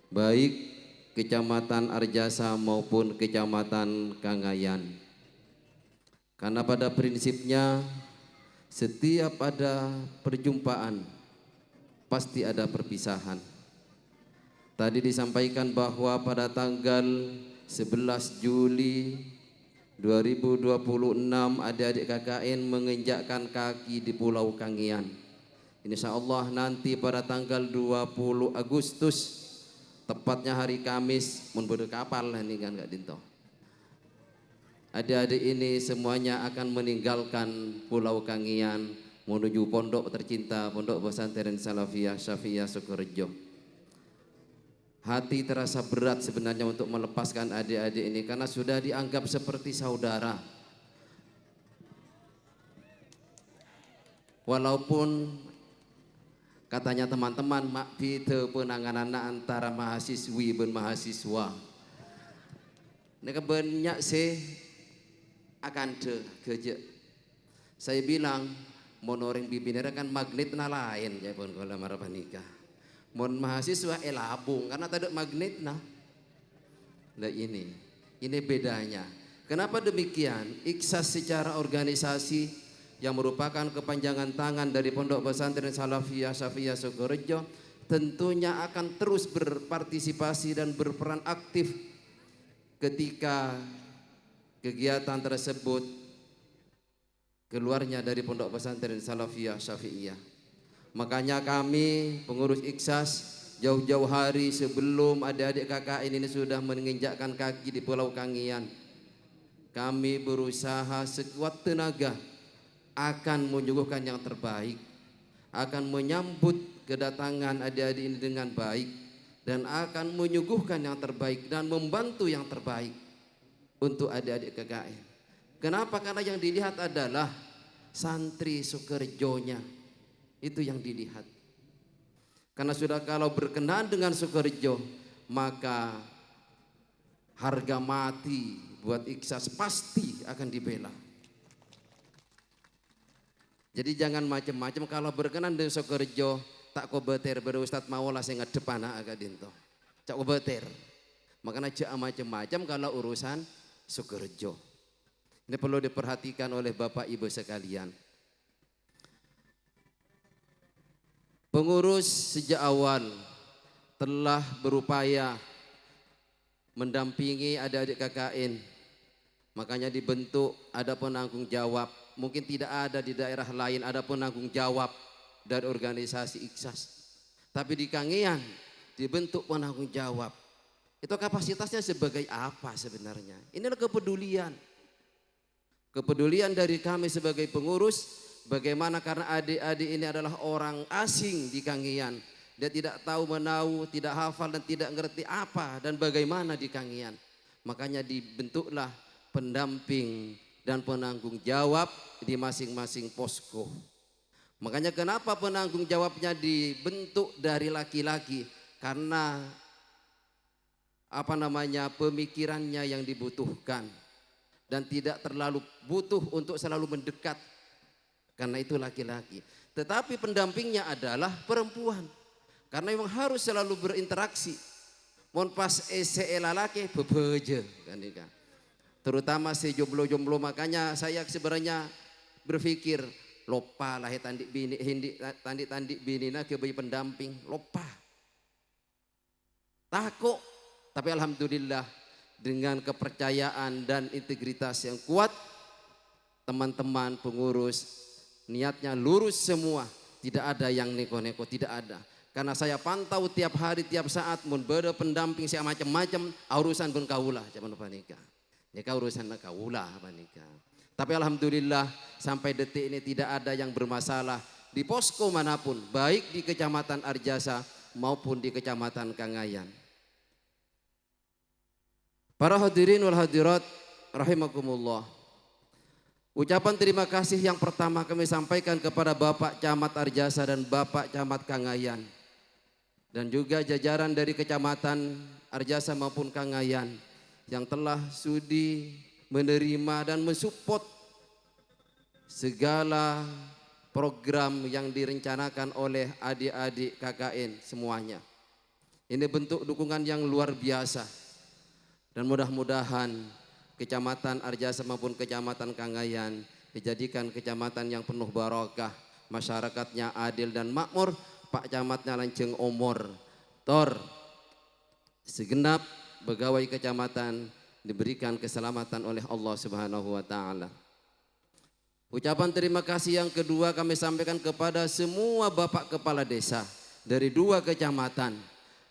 baik Kecamatan Arjasa maupun Kecamatan Kangayan. Karena pada prinsipnya setiap ada perjumpaan pasti ada perpisahan. Tadi disampaikan bahwa pada tanggal 11 Juli 2026 adik-adik KKN menginjakkan kaki di Pulau Kangean. Insya Allah nanti pada tanggal 20 Agustus, tepatnya hari Kamis, mun bodo kapal ini kan Kak Dinto. Adik-adik ini semuanya akan meninggalkan Pulau Kangean menuju pondok tercinta, Pondok Pesantren Salafiyah Syafi'iyah Sukorejo. Hati terasa berat sebenarnya untuk melepaskan adik-adik ini karena sudah dianggap seperti saudara. Walaupun katanya teman-teman mak pite penanganan antara mahasiswi dan mahasiswa. Ini banyak sih akan kerja. Saya bilang monoring bibinera kan magnet na lain ya pun kalau marah nikah. Mon mahasiswa elabung karena tak magnet nah. Nah ini bedanya. Kenapa demikian? Ikhlas secara organisasi yang merupakan kepanjangan tangan dari Pondok Pesantren Salafiyah Syafi'iyah Sukorejo tentunya akan terus berpartisipasi dan berperan aktif ketika kegiatan tersebut keluarnya dari Pondok Pesantren Salafiyah Syafi'iyah. Makanya kami pengurus Iksas jauh-jauh hari sebelum adik-adik KKN ini sudah menginjakkan kaki di Pulau Kangean, kami berusaha sekuat tenaga akan menyuguhkan yang terbaik, akan menyambut kedatangan adik-adik ini dengan baik, dan akan menyuguhkan yang terbaik dan membantu yang terbaik untuk adik-adik KKN. Kenapa? Karena yang dilihat adalah santri Sukorejonya, itu yang dilihat. Karena sudah kalau berkenaan dengan Sukorejo, maka harga mati buat Iksas pasti akan dibela. Jadi jangan macam-macam kalau berkenan dengan Sukorejo, tak kobeter berustad maulah saya ngedepan agak dinto. Cak kobeter. Makanya jangan macam-macam kalau urusan Sukorejo. Ini perlu diperhatikan oleh Bapak Ibu sekalian. Pengurus sejak awal telah berupaya mendampingi adik-adik KKN. Makanya dibentuk ada penanggung jawab. Mungkin tidak ada di daerah lain ada penanggung jawab dari organisasi Iksas. Tapi di Kangean dibentuk penanggung jawab. Itu kapasitasnya sebagai apa sebenarnya? Inilah kepedulian. Kepedulian dari kami sebagai pengurus, bagaimana karena adik-adik ini adalah orang asing di Kangean. Dia tidak tahu menahu, tidak hafal dan tidak ngerti apa dan bagaimana di Kangean. Makanya dibentuklah pendamping dan penanggung jawab di masing-masing posko. Makanya kenapa penanggung jawabnya dibentuk dari laki-laki? Karena pemikirannya yang dibutuhkan dan tidak terlalu butuh untuk selalu mendekat. Karena itu laki-laki. Tetapi pendampingnya adalah perempuan. Karena memang harus selalu berinteraksi. Mon pas lalaki bebeje kan ikan. Terutama si jomblo-jomblo, makanya saya sebenarnya berpikir lupa lah tandik bini nak ke bayi pendamping lupa takut, tapi alhamdulillah dengan kepercayaan dan integritas yang kuat teman-teman pengurus niatnya lurus semua, tidak ada yang neko-neko, tidak ada. Karena saya pantau tiap hari tiap saat mun beda pendamping saya macam-macam urusan pun kaulah zaman panika. Ya urusan kaulah panika. Tapi alhamdulillah sampai detik ini tidak ada yang bermasalah di posko manapun, baik di Kecamatan Arjasa maupun di Kecamatan Kangayan. Para hadirin wal hadirat rahimakumullah. Ucapan terima kasih yang pertama kami sampaikan kepada Bapak Camat Arjasa dan Bapak Camat Kangayan. Dan juga jajaran dari Kecamatan Arjasa maupun Kangayan yang telah sudi menerima dan mensupport segala program yang direncanakan oleh adik-adik KKN semuanya. Ini bentuk dukungan yang luar biasa. Dan mudah-mudahan Kecamatan Arjasa maupun Kecamatan Kangayan dijadikan kecamatan yang penuh barokah, masyarakatnya adil dan makmur, Pak Camatnya lanceng umur. Tor, segenap pegawai kecamatan diberikan keselamatan oleh Allah Subhanahu wa taala. Ucapan terima kasih yang kedua kami sampaikan kepada semua Bapak Kepala Desa dari 2 kecamatan.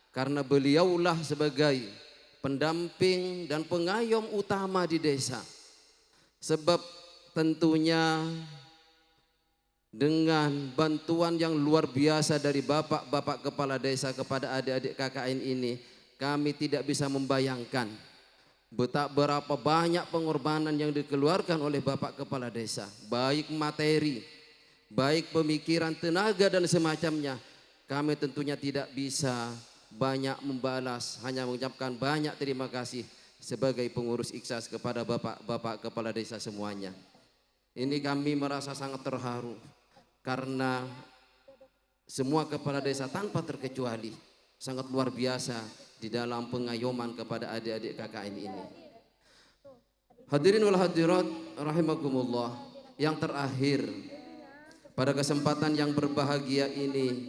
Karena beliaulah sebagai pendamping dan pengayom utama di desa. Sebab tentunya dengan bantuan yang luar biasa dari bapak-bapak kepala desa kepada adik-adik KKN ini, kami tidak bisa membayangkan berapa banyak pengorbanan yang dikeluarkan oleh bapak kepala desa, baik materi, baik pemikiran, tenaga dan semacamnya. Kami tentunya tidak bisa banyak membalas, hanya mengucapkan banyak terima kasih sebagai pengurus Iksas kepada bapak-bapak kepala desa semuanya. Ini kami merasa sangat terharu karena semua kepala desa tanpa terkecuali sangat luar biasa di dalam pengayoman kepada adik-adik KKN ini. Hadirin wal hadirat rahimakumullah, yang terakhir pada kesempatan yang berbahagia ini,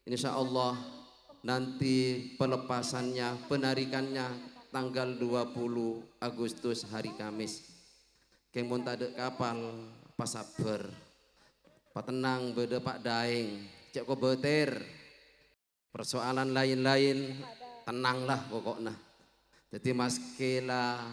insya Allah nanti pelepasannya, penarikannya tanggal 20 Agustus hari Kamis. Kemun tade kapal pasaber, patenang beda Pak Daeng, cek ko beter. Persoalan lain-lain tenanglah pokoknya. Jadi mas kela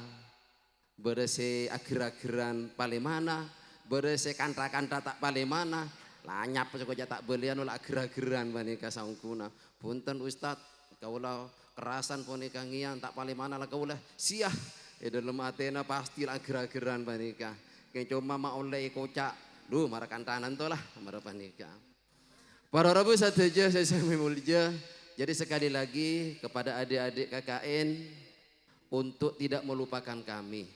berese akhir-akhiran paling mana, berese kantra-kantra tak paling mana, lanyap sekoja tak belian olah akhir-akhiran banika saungkuna. Punten Ustad, kaulah kerasan ponikangian tak paling mana lah kaulah siah. Dalam Athena pasti akhir-akhiran panika. Kayak cuma mau oleh kocak, duh marah kantanan tuh lah marah panika. Para Rabu saja saya memulja. Jadi sekali lagi kepada adik-adik KKN untuk tidak melupakan kami,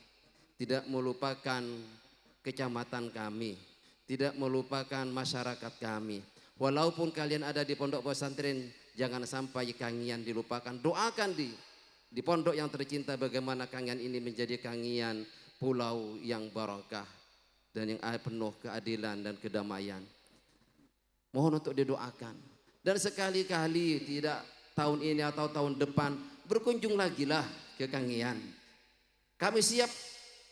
tidak melupakan kecamatan kami, tidak melupakan masyarakat kami. Walaupun kalian ada di pondok pesantren, jangan sampai Kangian dilupakan. Doakan di pondok yang tercinta bagaimana Kangian ini menjadi Kangian pulau yang barakah dan yang penuh keadilan dan kedamaian. Mohon untuk didoakan. Dan sekali-kali tidak tahun ini atau tahun depan berkunjung lagi lah ke Kangian. Kami siap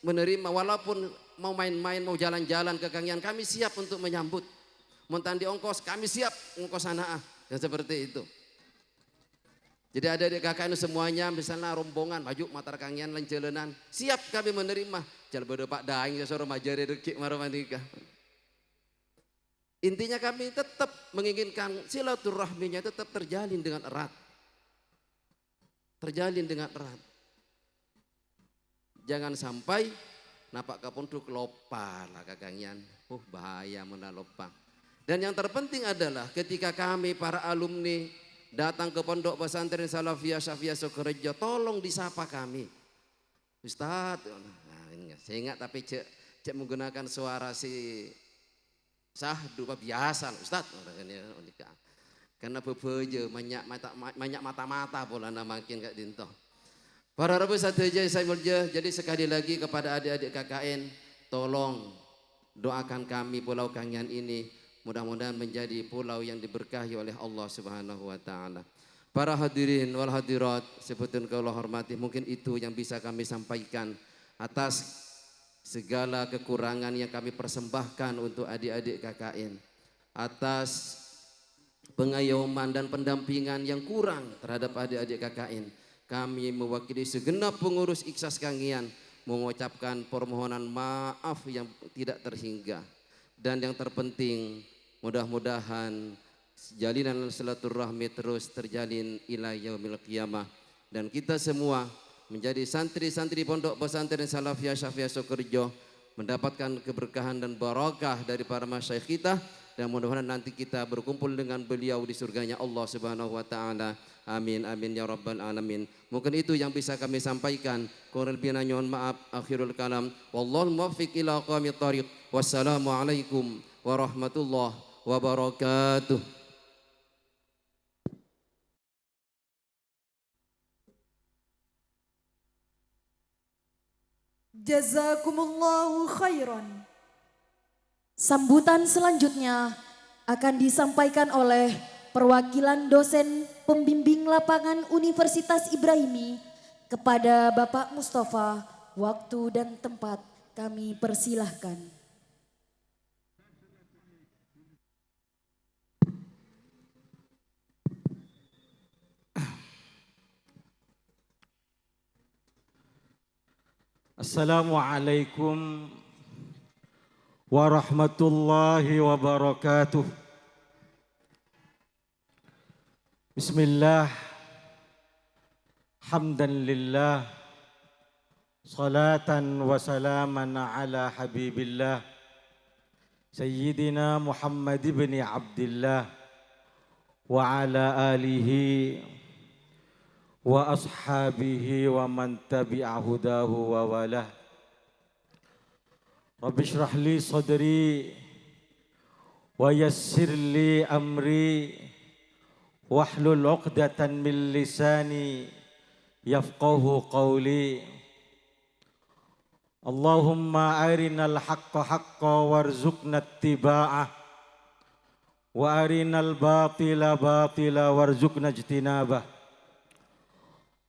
menerima walaupun mau main-main, mau jalan-jalan ke Kangian, kami siap untuk menyambut. Montandi ongkos, kami siap ongkos sanaah. Dan seperti itu. Jadi ada di KKN semuanya, misalnya rombongan, maju matar Kangian lencelenan, siap kami menerima. Jal beda Pak Daeng, seorang majari rekik maramanika. Intinya kami tetap menginginkan silaturahminya tetap terjalin dengan erat. Terjalin dengan erat. Jangan sampai napak kapunduk lopa lah Kangian. Bahaya menalopa. Dan yang terpenting adalah ketika kami para alumni datang ke pondok pesantren Salafiyah Syafiyah Sukorejo, tolong disapa kami. Ustadz, nah, saya ingat tapi cek menggunakan suara si sahdu biasa Ustadz. Karena bebeje banyak mata-mata pola makin gak dintoh. Para Rabu saja saya mulja, jadi sekali lagi kepada adik-adik KKN, tolong doakan kami Pulau Kangian ini. Mudah-mudahan menjadi pulau yang diberkahi oleh Allah Subhanahu wa taala. Para hadirin wal hadirat, sebutin kaulah hormati, mungkin itu yang bisa kami sampaikan atas segala kekurangan yang kami persembahkan untuk adik-adik KKN. Atas pengayoman dan pendampingan yang kurang terhadap adik-adik KKN. Kami mewakili segenap pengurus Iksas Kangian mengucapkan permohonan maaf yang tidak terhingga. Dan yang terpenting, mudah-mudahan jalinan silaturahmi terus terjalin ila yaumil qiyamah. Dan kita semua menjadi santri-santri Pondok Pesantren Salafiyah Syafi'iyah Sukorejo, mendapatkan keberkahan dan barakah dari para masyayikh kita, dan mudah-mudahan nanti kita berkumpul dengan beliau di surganya Allah Subhanahu wa taala. Amin amin ya rabbal alamin. Mungkin itu yang bisa kami sampaikan. Kurang lebihnya mohon maaf. Akhirul kalam. Wallahu muwaffiq ila aqwamit thariq. Wassalamualaikum warahmatullahi wabarakatuh. Jazakumullahu khairan. Sambutan selanjutnya akan disampaikan oleh perwakilan dosen pembimbing lapangan Universitas Ibrahimi kepada Bapak Mustafa. Waktu dan tempat kami persilahkan. Assalamualaikum warahmatullahi wabarakatuh. Bismillah, hamdan lillah, salatan wa salaman ala habibillah, Sayyidina Muhammad ibn Abdillah, wa ala alihi wa ashabihi wa man tabi'a hudahu wa walah. Rabbi shrah li sadri wa yassir li amri wahlul 'uqdatan min lisani yafqahu qawli. Allahumma arinal haqqa haqqa warzuqna ittiba'ah wa arinal batila batila warzuqna ijtinabah.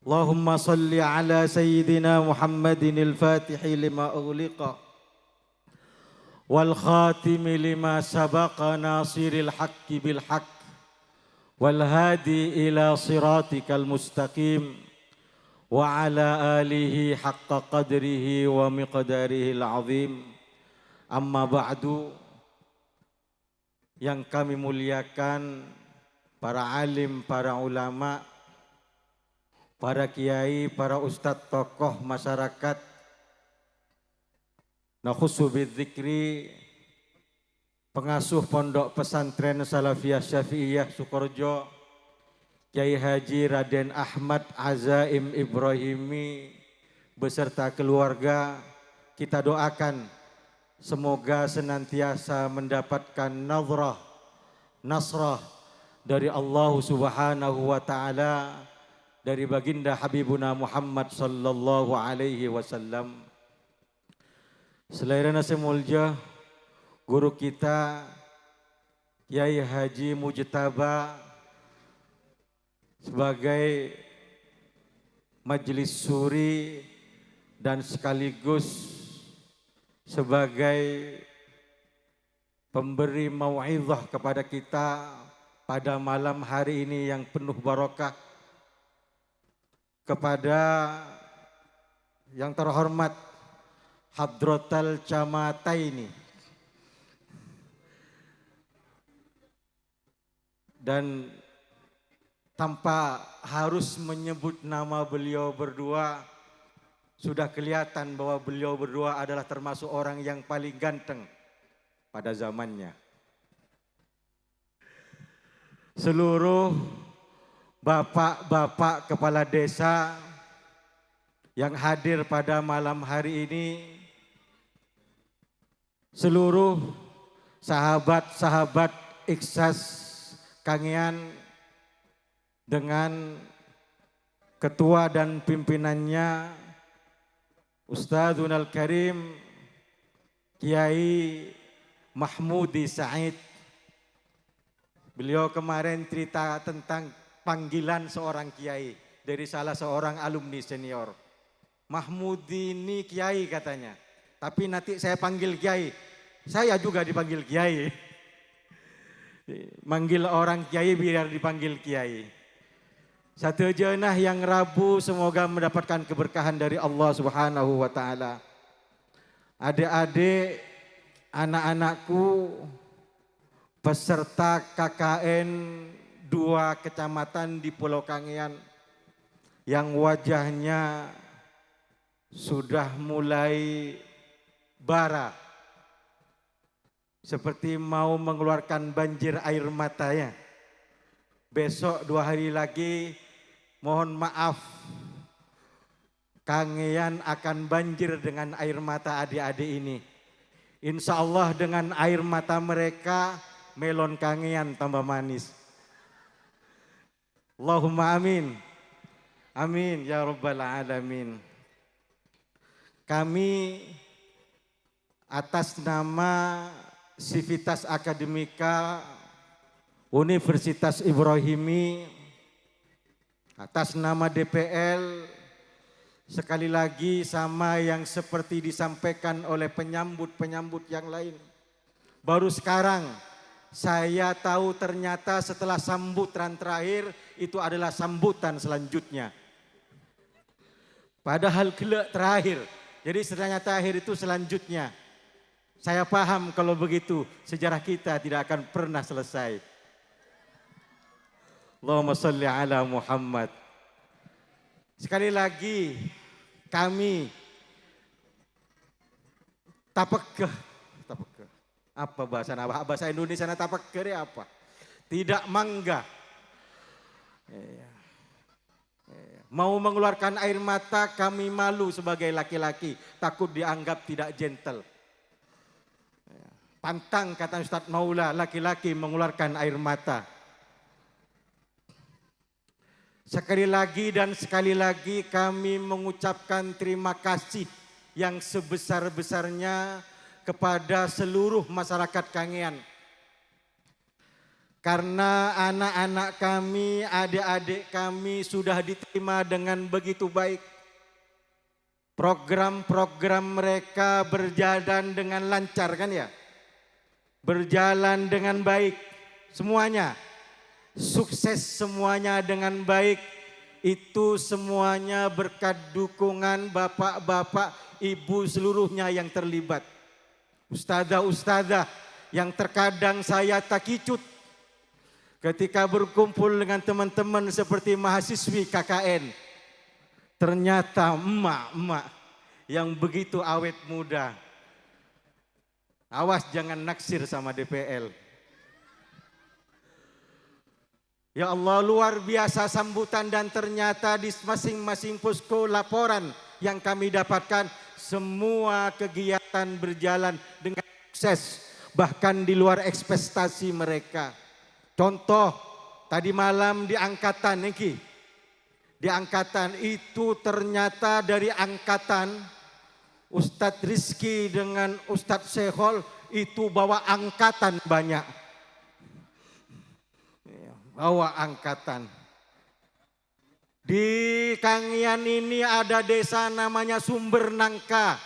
Allahumma salli ala sayyidina Muhammadin al-Fatihi lima ughliqa wal khatimi lima sabaqa nasiril haqqi bil haqq wal hadi ila siratikal mustaqim wa ala alihi haqqa qadrihi wa miqdarihil azim. Amma ba'du, yang kami muliakan para alim, para ulama, para kiai, para ustadz, tokoh masyarakat, nakhusu bidzikri pengasuh Pondok Pesantren Salafiyah Syafi'iyah Sukorejo, Kiai Haji Raden Ahmad Azaim Ibrahimi beserta keluarga, kita doakan semoga senantiasa mendapatkan nazrah, nasrah dari Allah Subhanahu wa taala, dari baginda Habibuna Muhammad sallallahu alaihi wasallam. Selain nasi mulja, guru kita Kiai Haji Mujtaba sebagai majelis suri dan sekaligus sebagai pemberi mau'izah kepada kita pada malam hari ini yang penuh barokah, kepada yang terhormat Hadratal Camataini dan tanpa harus menyebut nama beliau berdua sudah kelihatan bahwa beliau berdua adalah termasuk orang yang paling ganteng pada zamannya. Seluruh bapak-bapak kepala desa yang hadir pada malam hari ini, seluruh sahabat-sahabat Iksas Kangean dengan ketua dan pimpinannya Ustadzunal Karim Kiai Mahmudi Said. Beliau kemarin cerita tentang panggilan seorang kiai dari salah seorang alumni senior. Mahmudi ini kiai katanya, tapi nanti saya panggil kiai. Saya juga dipanggil kiai. Manggil orang kiai biar dipanggil kiai. Satu jenah yang Rabu semoga mendapatkan keberkahan dari Allah Subhanahu wa taala. Adik-adik, anak-anakku, peserta KKN 2 kecamatan di Pulau Kangean yang wajahnya sudah mulai bara, seperti mau mengeluarkan banjir air matanya. Besok 2 hari lagi, mohon maaf, Kangean akan banjir dengan air mata adik-adik ini. Insya Allah dengan air mata mereka, melon Kangean tambah manis. Allahumma amin. Amin ya rabbal alamin. Kami atas nama Sivitas Akademika Universitas Ibrahimi, atas nama DPL, sekali lagi sama yang seperti disampaikan oleh penyambut-penyambut yang lain. Baru sekarang saya tahu ternyata setelah sambutan terakhir itu adalah sambutan selanjutnya. Padahal kelak terakhir, jadi ternyata akhir itu selanjutnya. Saya paham kalau begitu sejarah kita tidak akan pernah selesai. Allahumma salli ala Muhammad. Sekali lagi kami tapakeh. Apa bahasa Indonesia tapakeh apa? Tidak mangga. Mau mengeluarkan air mata, kami malu sebagai laki-laki, takut dianggap tidak gentle. Pantang kata Ustadz Maula, laki-laki mengeluarkan air mata. Sekali lagi dan sekali lagi kami mengucapkan terima kasih yang sebesar-besarnya kepada seluruh masyarakat Kangean. Karena anak-anak kami, adik-adik kami sudah diterima dengan begitu baik. Program-program mereka berjalan dengan lancar kan ya? Berjalan dengan baik semuanya. Sukses semuanya dengan baik, itu semuanya berkat dukungan bapak-bapak, ibu seluruhnya yang terlibat. Ustadzah-ustadzah yang terkadang saya takicut ketika berkumpul dengan teman-teman seperti mahasiswi KKN. Ternyata emak-emak yang begitu awet muda. Awas jangan naksir sama DPL. Ya Allah, luar biasa sambutan dan ternyata di masing-masing posko laporan yang kami dapatkan semua kegiatan berjalan dengan sukses, bahkan di luar ekspektasi mereka. Contoh tadi malam di angkatan Niki, di angkatan itu ternyata dari angkatan Ustadz Rizki dengan Ustadz Sehol itu bawa angkatan banyak. Bawa angkatan. Di Kangean ini ada desa namanya Sumber Nangka.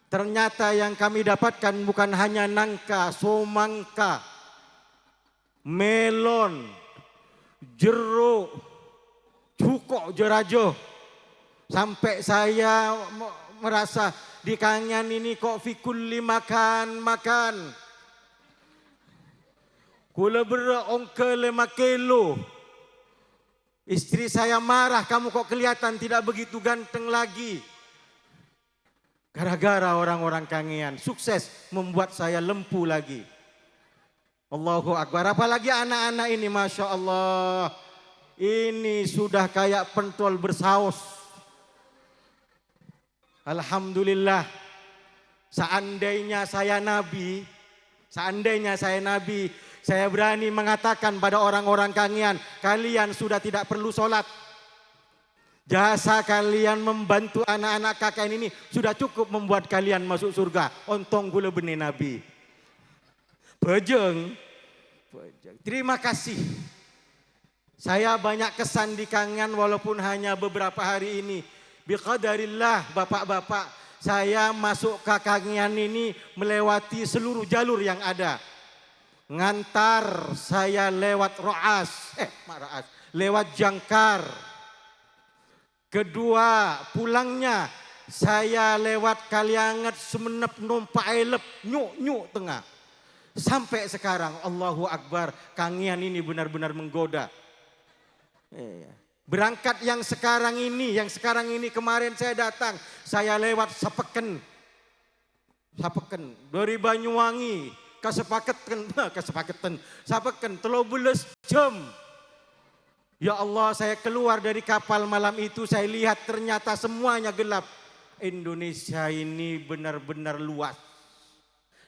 Ternyata yang kami dapatkan bukan hanya nangka, somangka, melon, jeruk, cukok jerajo. Sampai saya merasa di Kangean ini kok fikulli makan. Kula ongke 5 kilo. Istri saya marah, kamu kok kelihatan tidak begitu ganteng lagi. Gara-gara orang-orang Kangean sukses membuat saya lempu lagi. Allahu Akbar. Apalagi anak-anak ini, Masya Allah. Ini sudah kayak pentol bersaus. Alhamdulillah. Seandainya saya nabi, saya berani mengatakan pada orang-orang Kangean, kalian sudah tidak perlu sholat. Jasa kalian membantu anak-anak KKN ini sudah cukup membuat kalian masuk surga. Ontong gula benih Nabi. Bejeng. Terima kasih. Saya banyak kesan di Kangean walaupun hanya beberapa hari ini. Biqadarillah bapak-bapak, saya masuk ke Kangean ini melewati seluruh jalur yang ada. Ngantar saya lewat lewat Jangkar. Kedua pulangnya saya lewat Kalianget, Semenep, Numpak Elep, Nyuk tengah. Sampai sekarang Allahu Akbar, Kangean ini benar-benar menggoda. Berangkat yang sekarang ini kemarin saya datang, saya lewat Sapeken dari Banyuwangi ke Sapeken 13 jam. Ya Allah, saya keluar dari kapal malam itu, saya lihat ternyata semuanya gelap. Indonesia ini benar-benar luas.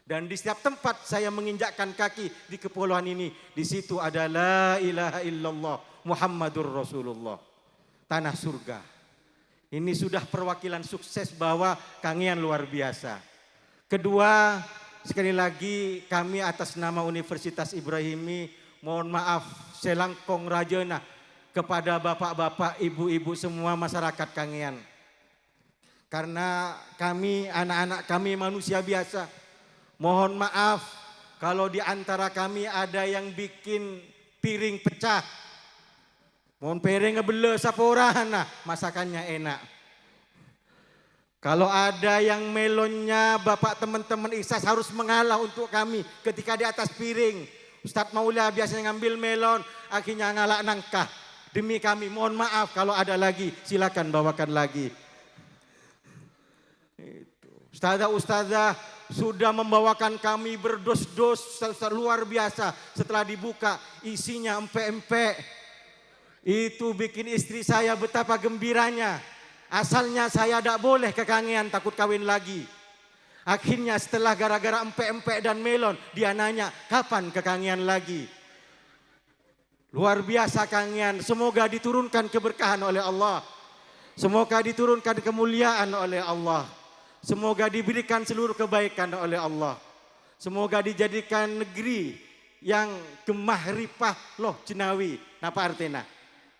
Dan di setiap tempat saya menginjakkan kaki di kepulauan ini, di situ ada la ilaha illallah Muhammadur Rasulullah. Tanah surga. Ini sudah perwakilan sukses bahwa Kangean luar biasa. Kedua, sekali lagi kami atas nama Universitas Ibrahimi mohon maaf selangkong rajana kepada bapak-bapak, ibu-ibu semua masyarakat Kangean. Karena kami, anak-anak kami manusia biasa. Mohon maaf kalau di antara kami ada yang bikin piring pecah. Mohon piring ngebele saporan, nah masakannya enak. Kalau ada yang melonnya bapak teman-teman Ikhlas harus mengalah untuk kami ketika di atas piring. Ustadz Maula biasanya ngambil melon, akhirnya ngalak nangkah. Demi kami mohon maaf kalau ada lagi, silakan bawakan lagi. Ustazah sudah membawakan kami berdos-dos luar biasa. Setelah dibuka isinya empek-empek. Itu bikin istri saya betapa gembiranya. Asalnya saya tidak boleh ke Kangean, takut kawin lagi. Akhirnya setelah gara-gara empek-empek dan melon, dia nanya kapan ke Kangean lagi. Luar biasa Kangean, semoga diturunkan keberkahan oleh Allah. Semoga diturunkan kemuliaan oleh Allah. Semoga diberikan seluruh kebaikan oleh Allah. Semoga dijadikan negeri yang gemah ripah loh jenawi. Napa artinya?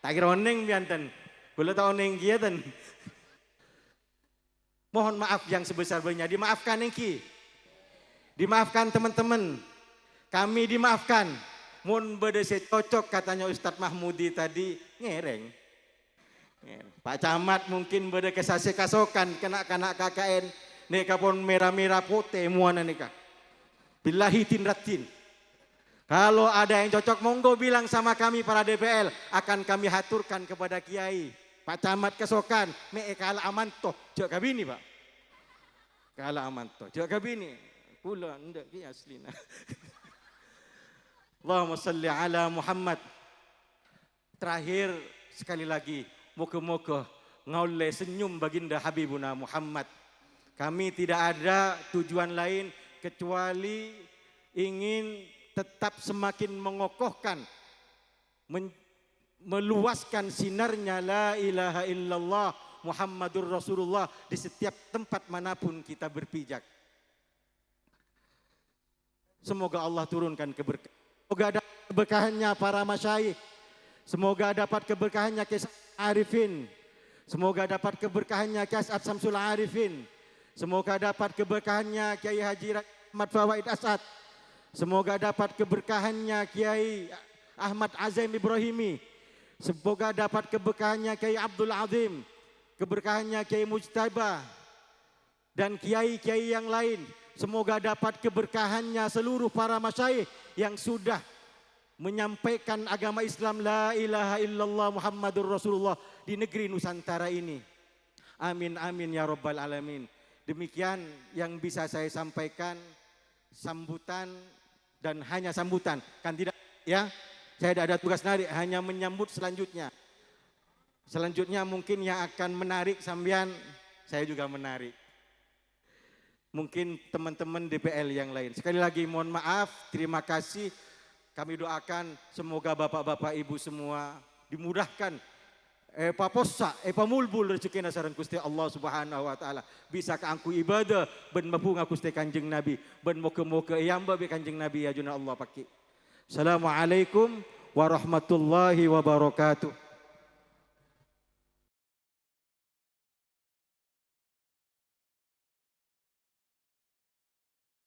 Tak kira oneng bianten. Boleh tahu oneng kiatan. Mohon maaf yang sebesar-besarnya. Dimaafkan engki. Dimaafkan teman-teman. Kami dimaafkan. Mun bedese cocok katanya Ustadz Mahmudi tadi ngereng. Pak Camat mungkin beda kesase kasokan kena KKN neka pun merah-merah putih muana neka. Billahi tinratin. Kalau ada yang cocok monggo bilang sama kami para DPL akan kami haturkan kepada Kiai. Pak Camat kesokan me kala amanto jek kabini Pak. Kala amanto jek kabini. Kula ndak ki aslina. Allahumma salli ala Muhammad. Terakhir sekali lagi moga-moga ngaule senyum baginda Habibuna Muhammad. Kami tidak ada tujuan lain kecuali ingin tetap semakin mengokohkan, meluaskan sinarnya la ilaha illallah Muhammadur Rasulullah di setiap tempat manapun kita berpijak. Semoga Allah turunkan keberkahan. Semoga ada keberkahannya para masyayikh. Semoga dapat keberkahannya Kisah Arifin. Semoga dapat keberkahannya Kiai As'ad Samsul Arifin. Semoga dapat keberkahannya Kiai Haji Ahmad Fawaid As'ad. Semoga dapat keberkahannya Kiai Ahmad Azim Ibrahimi. Semoga dapat keberkahannya Kiai Abdul Azim. Keberkahannya Kiai Mujtaba. Dan kiai-kiai yang lain. Semoga dapat keberkahannya seluruh para masyayikh yang sudah menyampaikan agama Islam la ilaha illallah Muhammadur Rasulullah di negeri Nusantara ini. Amin amin ya rabbal alamin. Demikian yang bisa saya sampaikan, sambutan dan hanya sambutan, kan tidak ya? Saya tidak ada tugas narik, hanya menyambut selanjutnya. Selanjutnya mungkin yang akan menarik sambian saya juga menarik. Mungkin teman-teman DPL yang lain. Sekali lagi mohon maaf, terima kasih. Kami doakan semoga bapak-bapak ibu semua dimudahkan papossa pamulbul rezeki nasaran Gusti Allah Subhanahu wa taala bisa keangku ibadah ben mapunga Gusti Kanjeng Nabi ben moga-moga yamba be Kanjeng Nabi ya juna Allah paki. Assalamualaikum warahmatullahi wabarakatuh.